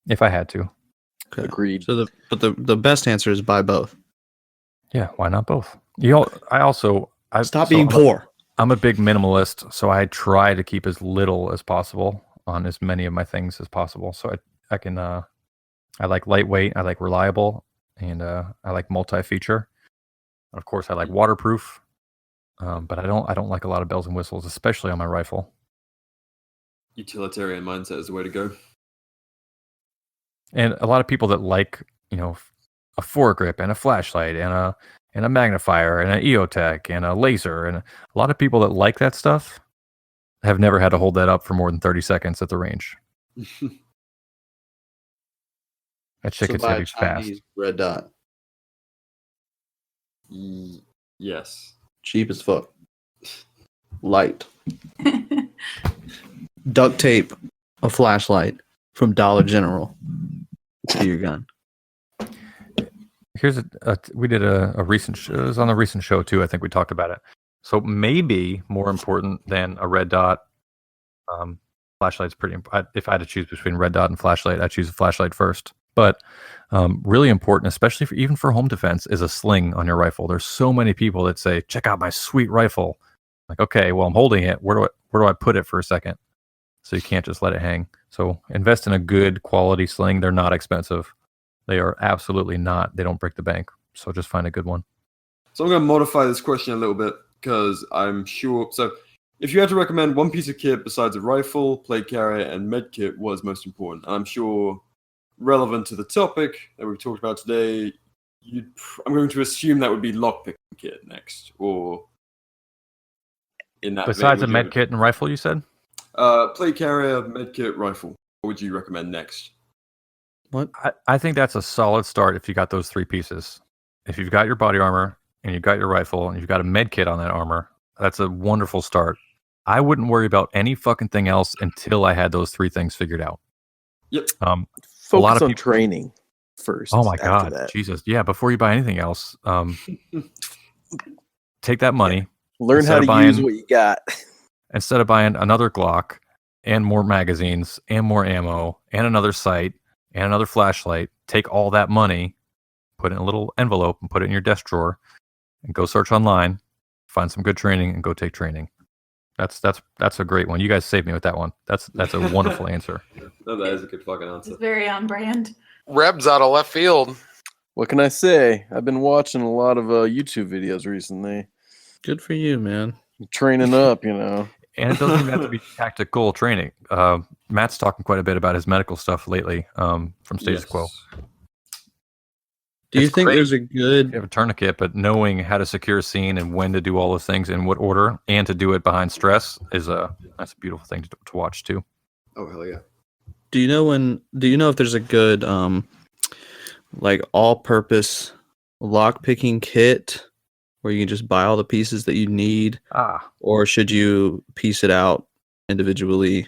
If I had to. Okay. Agreed. So the best answer is buy both. Yeah, why not both? Stop being poor. I'm a big minimalist, so I try to keep as little as possible on as many of my things as possible. So I can I like lightweight, I like reliable, and I like multi-feature. Of course, I like waterproof, but I don't like a lot of bells and whistles, especially on my rifle. Utilitarian mindset is the way to go. And a lot of people that like, a foregrip and a flashlight and a magnifier and an EOTech and a laser, and a lot of people that like that stuff have never had to hold that up for more than 30 seconds at the range. That shit gets buy a heavy fast. Chinese red dot. Yes. Cheap as fuck. Light. Duct tape a flashlight from Dollar General to your gun. Here's we did a recent show. It was on a recent show too. I think we talked about it. So maybe more important than a red dot. Flashlight's pretty. If I had to choose between red dot and flashlight, I choose a flashlight first. But really important, especially even for home defense, is a sling on your rifle. There's so many people that say, "Check out my sweet rifle." Like, okay, well, I'm holding it. Where do I put it for a second? So you can't just let it hang. So invest in a good quality sling. They're not expensive. They are absolutely not. They don't break the bank. So just find a good one. So I'm going to modify this question a little bit because I'm sure. So if you had to recommend one piece of kit besides a rifle, plate carrier, and med kit was most important, and I'm sure relevant to the topic that we've talked about today, I'm going to assume that would be lockpicking kit next, or in that. Besides a med kit and rifle, you said? Plate carrier, med kit, rifle. What would you recommend next? What? I think that's a solid start if you got those three pieces. If you've got your body armor and you've got your rifle and you've got a med kit on that armor, that's a wonderful start. I wouldn't worry about any fucking thing else until I had those three things figured out. Yep. Focus a lot of on people, training first. Oh my after god, that. Jesus! Yeah, before you buy anything else, take that money. Learn how to use what you got. Instead of buying another Glock and more magazines and more ammo and another sight and another flashlight, take all that money, put it in a little envelope and put it in your desk drawer and go search online, find some good training and go take training. That's a great one. You guys saved me with that one. That's a wonderful answer. No, that is a good fucking answer. It's very on brand. Rebs out of left field. What can I say? I've been watching a lot of YouTube videos recently. Good for you, man. Training up, you know. And it doesn't even have to be tactical training. Matt's talking quite a bit about his medical stuff lately from Status Quo. Do you think there's a good... You have a tourniquet, but knowing how to secure a scene and when to do all those things in what order and to do it behind stress is that's a beautiful thing to watch too. Oh, hell yeah. Do you know if there's a good like all-purpose lock-picking kit where you can just buy all the pieces that you need? Or should you piece it out individually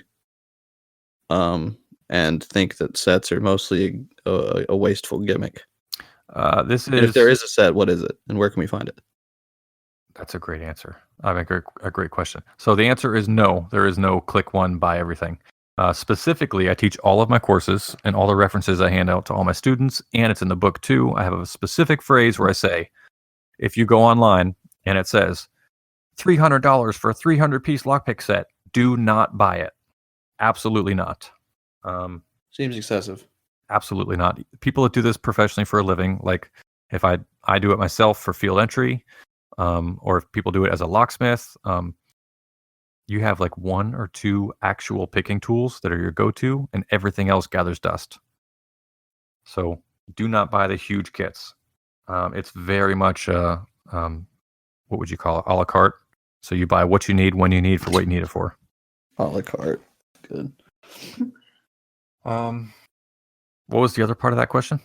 and think that sets are mostly a wasteful gimmick? And if there is a set, what is it, and where can we find it? That's a great answer. I mean, a great question. So the answer is no. There is no click one, buy everything. Specifically, I teach all of my courses and all the references I hand out to all my students, and it's in the book too. I have a specific phrase where I say, if you go online and it says $300 for a 300-piece lockpick set, do not buy it. Absolutely not. Seems excessive. Absolutely not. People that do this professionally for a living, like if I do it myself for field entry, or if people do it as a locksmith, you have like 1 or 2 actual picking tools that are your go-to, and everything else gathers dust. So do not buy the huge kits. It's very much, what would you call it? A la carte. So you buy what you need, when you need, for what you need it for. A la carte. Good. What was the other part of that question?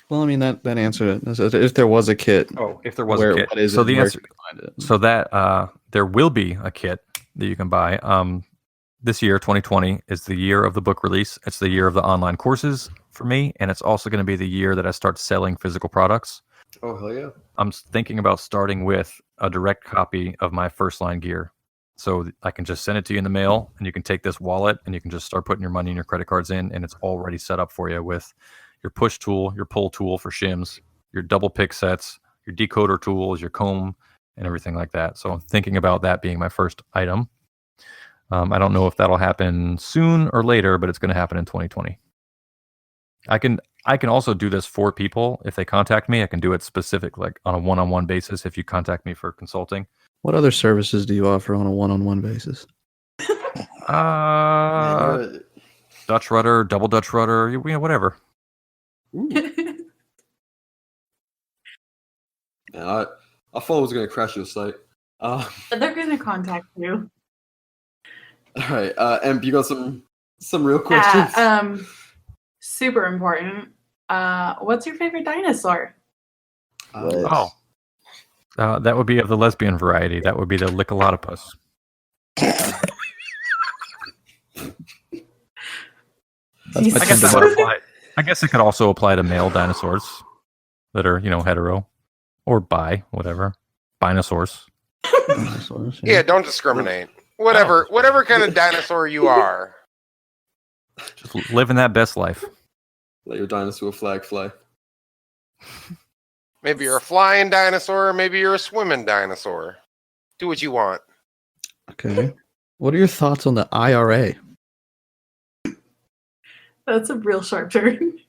Well, I mean, that answered it. If there was a kit. Oh, if there was a kit. What is so it? the Where answer, can we find it? so that there will be a kit that you can buy. This year, 2020, is the year of the book release. It's the year of the online courses for me, and it's also going to be the year that I start selling physical products. Oh, hell yeah. I'm thinking about starting with a direct copy of my first line gear. So I can just send it to you in the mail, and you can take this wallet, and you can just start putting your money and your credit cards in, and it's already set up for you with your push tool, your pull tool for shims, your double pick sets, your decoder tools, your comb, and everything like that. So I'm thinking about that being my first item. I don't know if that'll happen soon or later, but it's going to happen in 2020. I can also do this for people. If they contact me, I can do it specific, like on a one-on-one basis if you contact me for consulting. What other services do you offer on a one-on-one basis? Dutch rudder, double Dutch rudder, whatever. I thought I was going to crash your site. They're going to contact you. All right, Emp, you got some real questions? Super important. What's your favorite dinosaur? That would be of the lesbian variety. That would be the Lickalotopus. I guess it could also apply to male dinosaurs that are, hetero or bi, whatever. Binosaurs. Yeah, don't discriminate. Whatever kind of dinosaur you are. Just living that best life. Let your dinosaur flag fly. Maybe you're a flying dinosaur, maybe you're a swimming dinosaur. Do what you want. Okay. What are your thoughts on the IRA? That's a real sharp turn.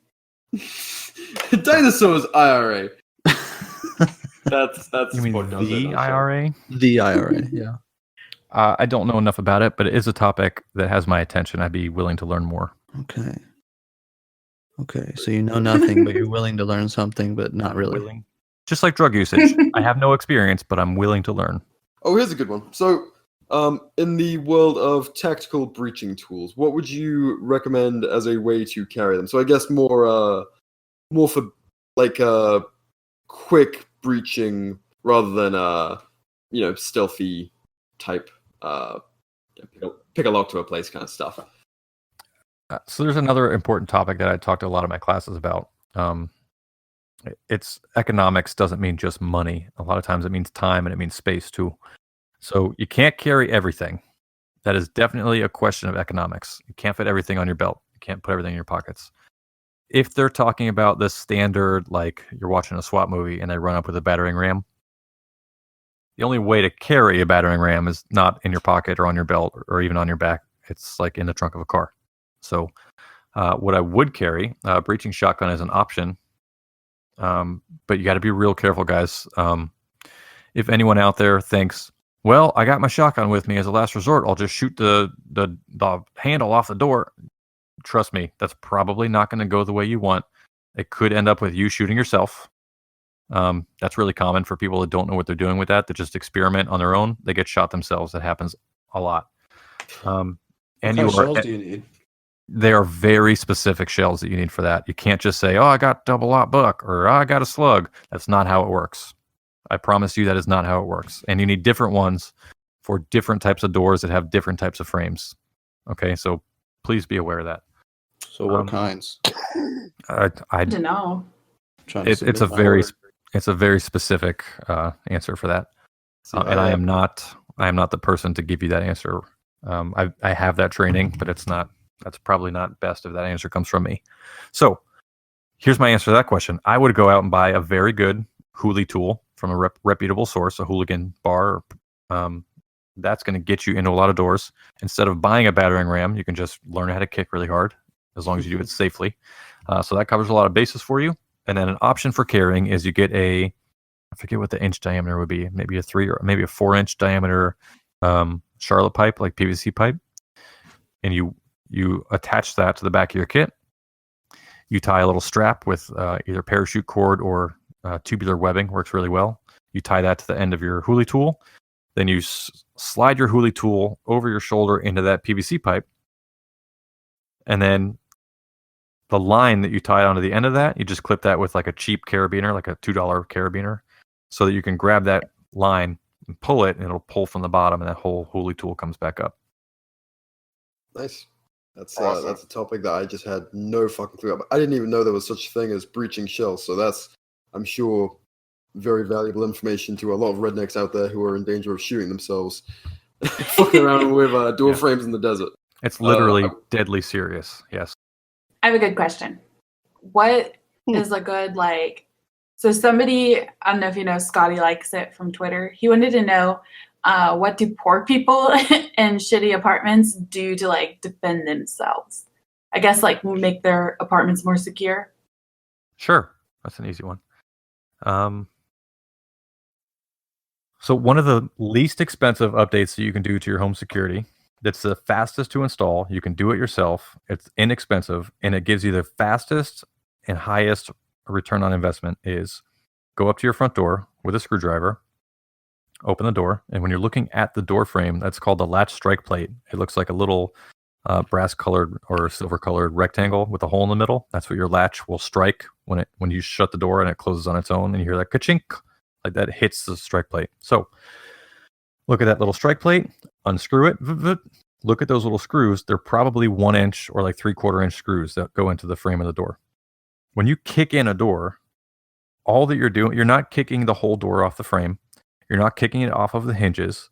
Dinosaurs IRA. That's you mean the IRA? The IRA, yeah. I don't know enough about it, but it is a topic that has my attention. I'd be willing to learn more. Okay, so you know nothing, but you're willing to learn something, but not really. Just like drug usage. I have no experience, but I'm willing to learn. Oh, here's a good one. So, in the world of tactical breaching tools, what would you recommend as a way to carry them? So I guess more for like quick breaching rather than stealthy type pick a lock to a place kind of stuff. So there's another important topic that I talk to a lot of my classes about. It's economics doesn't mean just money. A lot of times it means time and it means space too. So you can't carry everything. That is definitely a question of economics. You can't fit everything on your belt. You can't put everything in your pockets. If they're talking about the standard, like you're watching a SWAT movie and they run up with a battering ram, the only way to carry a battering ram is not in your pocket or on your belt or even on your back. It's like in the trunk of a car. So What I would carry, breaching shotgun is an option, but you got to be real careful, guys. If anyone out there thinks, well, I got my shotgun with me as a last resort, I'll just shoot the handle off the door. Trust me, that's probably not going to go the way you want. It could end up with you shooting yourself. That's really common for people that don't know what they're doing with that just experiment on their own. They get shot themselves. That happens a lot. What kind of shells do you need? There are very specific shells that you need for that. You can't just say, oh, I got double-aught buck, or oh, I got a slug. That's not how it works. I promise you that is not how it works. And you need different ones for different types of doors that have different types of frames. Okay, so please be aware of that. So what kinds? I don't know. It's a very specific answer for that. And I am not the person to give you that answer. I have that training, but that's probably not best if that answer comes from me. So here's my answer to that question. I would go out and buy a very good hoolie tool from a reputable source, a hooligan bar. That's going to get you into a lot of doors. Instead of buying a battering ram, you can just learn how to kick really hard, as long as you do it safely. So that covers a lot of bases for you. And then an option for carrying is you get I forget what the inch diameter would be, maybe a 3 or maybe a 4-inch diameter Charlotte pipe, like PVC pipe. And you attach that to the back of your kit. You tie a little strap with either parachute cord or tubular webbing, works really well. You tie that to the end of your hoolie tool. Then you slide your hoolie tool over your shoulder into that PVC pipe. And then the line that you tie onto the end of that, you just clip that with like a cheap carabiner, like a $2 carabiner, so that you can grab that line and pull it, and it'll pull from the bottom, and that whole hoolie tool comes back up. Nice. That's Awesome. That's a topic that I just had no fucking clue about. I didn't even know there was such a thing as breaching shells. So that's, I'm sure, very valuable information to a lot of rednecks out there who are in danger of shooting themselves, fucking around with door frames in the desert. It's literally deadly serious. Yes. I have a good question. What is a good, so somebody, I don't know if you know, Scotty Likes It from Twitter. He wanted to know, what do poor people in shitty apartments do to defend themselves? I guess make their apartments more secure. Sure. That's an easy one. So one of the least expensive updates that you can do to your home security, that's the fastest to install, you can do it yourself, it's inexpensive, and it gives you the fastest and highest return on investment, is go up to your front door with a screwdriver, open the door, and when you're looking at the door frame, that's called the latch strike plate. It looks like a little brass colored or silver colored rectangle with a hole in the middle. That's what your latch will strike when you shut the door and it closes on its own, and you hear that ka-chink, like that hits the strike plate. So look at that little strike plate, unscrew it, look at those little screws. They're probably 1 inch or 3/4 inch screws that go into the frame of the door. When you kick in a door, all that you're doing, you're not kicking the whole door off the frame. You're not kicking it off of the hinges,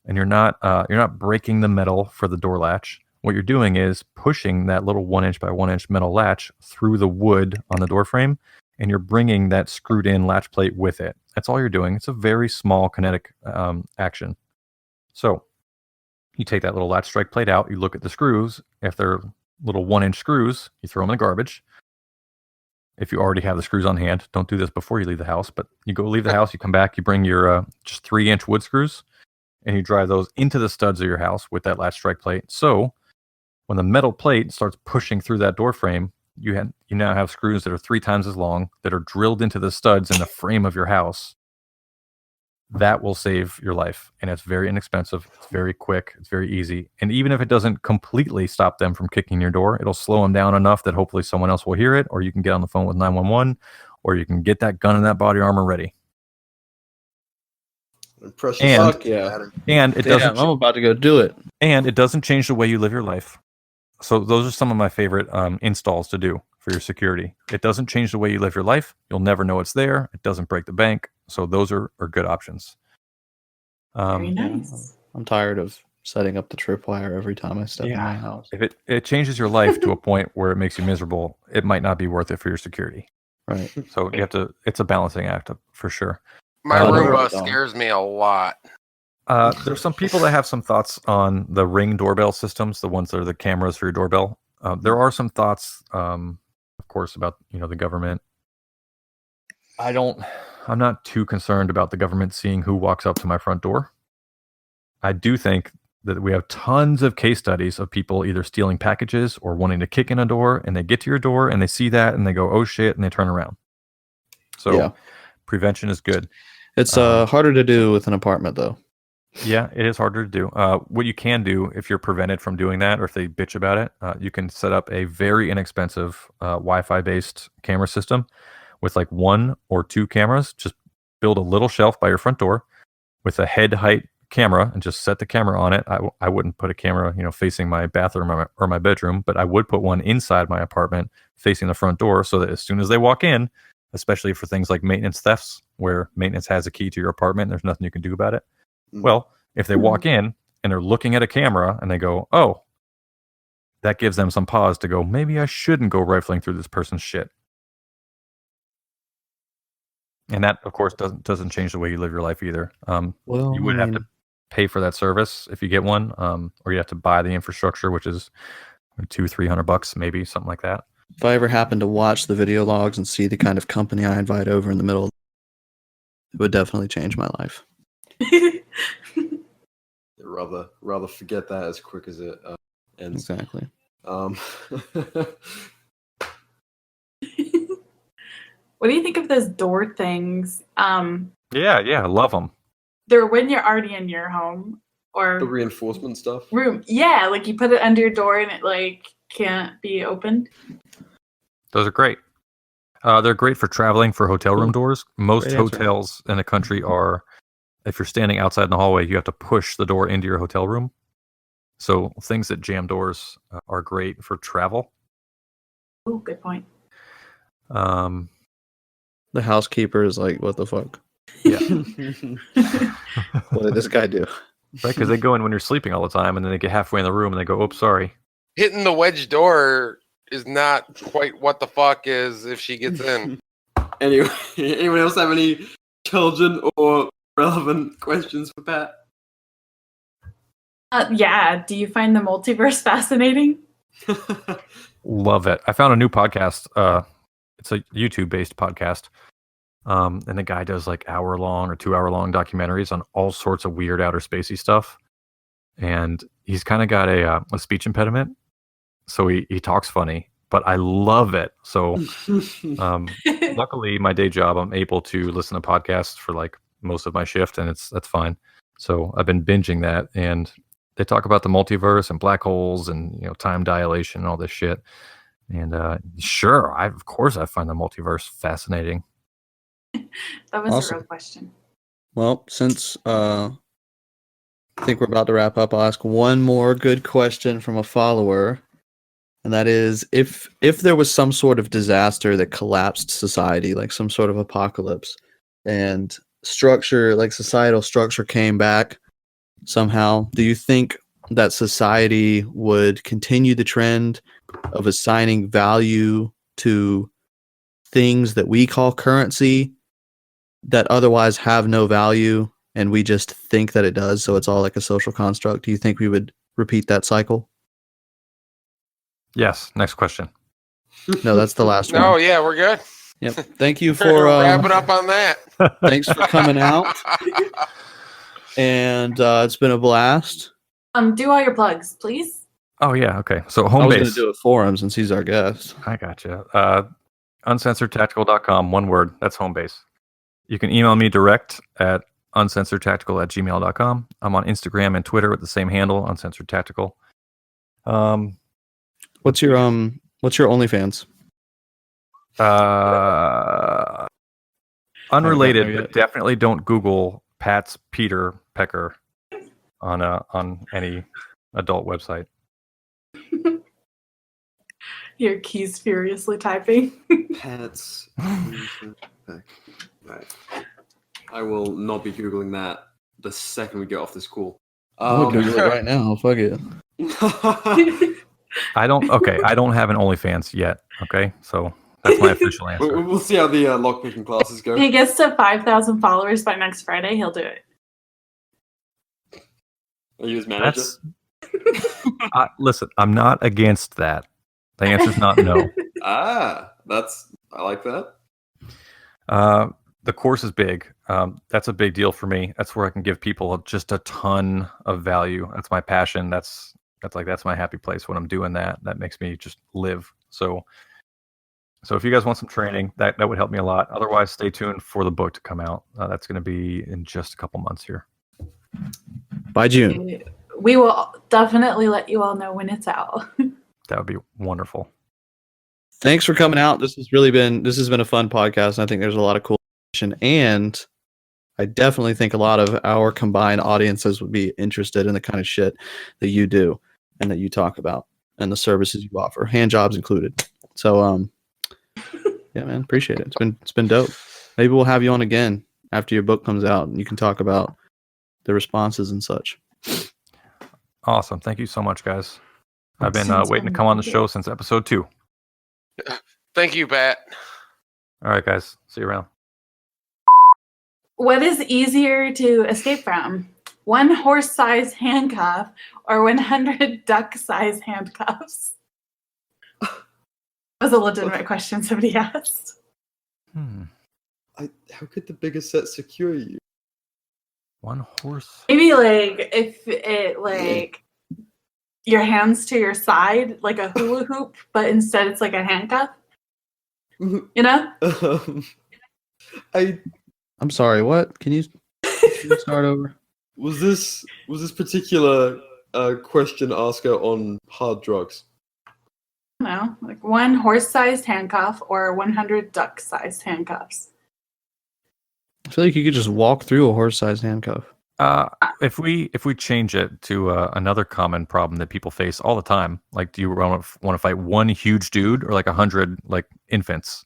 and you're not breaking the metal for the door latch. What you're doing is pushing that little 1 inch by 1 inch metal latch through the wood on the door frame, and you're bringing that screwed in latch plate with it. That's all you're doing. It's a very small kinetic action. So you take that little latch strike plate out, you look at the screws. If they're little 1 inch screws, you throw them in the garbage. If you already have the screws on hand, don't do this before you leave the house, but you go leave the house, you come back, you bring your just 3-inch wood screws, and you drive those into the studs of your house with that latch strike plate. So when the metal plate starts pushing through that door frame, you now have screws that are 3 times as long that are drilled into the studs in the frame of your house. That will save your life, and it's very inexpensive. It's very quick. It's very easy. And even if it doesn't completely stop them from kicking your door, it'll slow them down enough that hopefully someone else will hear it, or you can get on the phone with 911, or you can get that gun and that body armor ready. Precious. And it doesn't. I'm about to go do it. And it doesn't change the way you live your life. So those are some of my favorite installs to do for your security. It doesn't change the way you live your life. You'll never know it's there. It doesn't break the bank. So those are good options. Very nice. I'm tired of setting up the tripwire every time I step in my house. If it changes your life to a point where it makes you miserable, it might not be worth it for your security. Right. So you have to. It's a balancing act for sure. My Roomba scares me a lot. There's some people that have some thoughts on the Ring doorbell systems, the ones that are the cameras for your doorbell. There are some thoughts, of course, about the government. I'm not too concerned about the government seeing who walks up to my front door. I do think that we have tons of case studies of people either stealing packages or wanting to kick in a door, and they get to your door and they see that and they go, "Oh shit," and they turn around. So prevention is good. It's harder to do with an apartment, though. Yeah, it is harder to do. What you can do if you're prevented from doing that, or if they bitch about it, you can set up a very inexpensive Wi-Fi based camera system with like 1 or 2 cameras. Just build a little shelf by your front door with a head height camera and just set the camera on it. I wouldn't put a camera, facing my bathroom or my bedroom, but I would put one inside my apartment facing the front door so that as soon as they walk in, especially for things like maintenance thefts, where maintenance has a key to your apartment and there's nothing you can do about it. Well, if they walk in and they're looking at a camera and they go, "Oh," that gives them some pause to go, "Maybe I shouldn't go rifling through this person's shit." And that, of course, doesn't change the way you live your life either. You would have to pay for that service if you get one, or you have to buy the infrastructure, which is $200-300, maybe something like that. If I ever happen to watch the video logs and see the kind of company I invite over in the middle, it would definitely change my life. rather forget that as quick as it ends. Exactly. What do you think of those door things? Yeah, I love them. They're when you're already in your home or the reinforcement stuff. Room, yeah, like you put it under your door and it like can't be opened. Those are great. They're great for traveling for hotel room doors. Most hotels in the country are, if you're standing outside in the hallway, you have to push the door into your hotel room. So things that jam doors are great for travel. Oh, good point. The housekeeper is like, "What the fuck? Yeah. What did this guy do?" Right, because they go in when you're sleeping all the time, and then they get halfway in the room and they go, "Oops, sorry." Hitting the wedge door is not quite what the fuck is if she gets in. Anyway, anyone else have any children or relevant questions for Pat? Yeah. Do you find the multiverse fascinating? Love it. I found a new podcast. It's a YouTube-based podcast. And the guy does like hour-long or 2-hour-long documentaries on all sorts of weird outer spacey stuff. And he's kind of got a speech impediment. So he talks funny, but I love it. So luckily, my day job, I'm able to listen to podcasts for like most of my shift, and that's fine. So I've been binging that, and they talk about the multiverse and black holes and time dilation and all this shit. And sure, of course I find the multiverse fascinating. That was Awesome. a real question. Well, since I think we're about to wrap up, I'll ask one more good question from a follower. And that is, if there was some sort of disaster that collapsed society, like some sort of apocalypse, and structure, like societal structure came back somehow, do you think that society would continue the trend of assigning value to things that we call currency that otherwise have no value, and we just think that it does, so it's all like a social construct? Do you think we would repeat that cycle? Yes. Next question. No, that's the last one. Oh, yeah, we're good. Yep. Thank you for wrap it up on that. Thanks for coming out. And it's been a blast. Do all your plugs, please. Oh, yeah. Okay. So I home was going base. to do it for him since he's our guest. I gotcha. Uncensoredtactical.com, one word. That's home base. You can email me direct at uncensoredtactical@gmail.com. I'm on Instagram and Twitter with the same handle, Uncensored Tactical. What's your OnlyFans? Unrelated, but definitely don't Google Pat's Peter Pecker on any adult website. Your keys furiously typing. Pets. Right. I will not be Googling that the second we get off this call. I'll Google it right now. Fuck it. I don't have an OnlyFans yet. Okay, so that's my official answer. We'll see how the lockpicking classes go. If he gets to 5,000 followers by next Friday, he'll do it. Are you his manager? Listen, I'm not against that. The answer is not no. I like that. The course is big. That's a big deal for me. That's where I can give people just a ton of value. That's my passion. That's my happy place when I'm doing that. That makes me just live. So if you guys want some training, that would help me a lot. Otherwise, stay tuned for the book to come out. That's going to be in just a couple months here. By June. We will definitely let you all know when it's out. That would be wonderful. Thanks for coming out. This has been a fun podcast. And I think there's a lot of cool information, and I definitely think a lot of our combined audiences would be interested in the kind of shit that you do and that you talk about and the services you offer, hand jobs included. So yeah, man, appreciate it. It's been dope. Maybe we'll have you on again after your book comes out and you can talk about the responses and such. Awesome. Thank you so much, guys. I've been waiting to come on the show since episode 2. Thank you, Pat. All right, guys. See you around. What is easier to escape from? 1 horse-sized handcuff or 100 duck-sized handcuffs? That was a legitimate question somebody asked. How could the biggest set secure you? 1 horse. Maybe if it your hands to your side like a hula hoop, but instead it's like a handcuff. You know? I'm sorry. What? Can you start over? Was this particular question asker on hard drugs? No, 1 horse-sized handcuff or 100 duck-sized handcuffs. I feel like you could just walk through a horse-sized handcuff. If we change it to another common problem that people face all the time, do you want to fight 1 huge dude or 100 infants?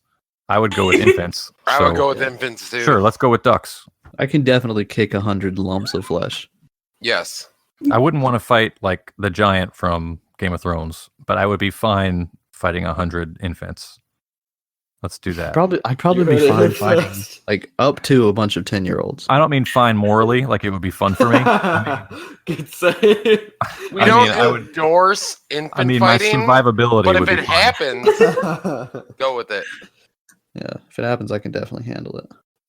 I would go with infants. I would go with infants too. Sure, let's go with ducks. I can definitely kick 100 lumps of flesh. Yes. I wouldn't want to fight the giant from Game of Thrones, but I would be fine fighting 100 infants. Let's do that. I'd probably be fine fighting up to a bunch of 10-year-olds. I don't mean fine morally, it would be fun for me. Good say. We don't endorse infant fighting. My survivability. But if it happens, go with it. Yeah, if it happens, I can definitely handle it.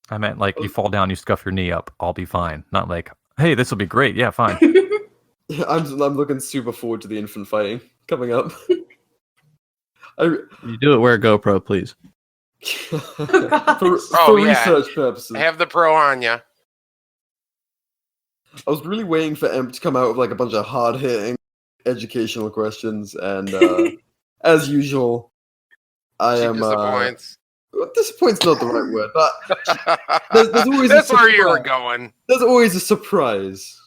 I meant you fall down, you scuff your knee up, I'll be fine. Not hey, this will be great. Yeah, fine. I'm looking super forward to the infant fighting coming up. You do it, wear a GoPro, please. for research purposes. Have the pro on ya. I was really waiting for Emp to come out with a bunch of hard-hitting educational questions, and as usual, disappoints. Disappoint's not the right word, but there's always that's where you were going. There's always a surprise.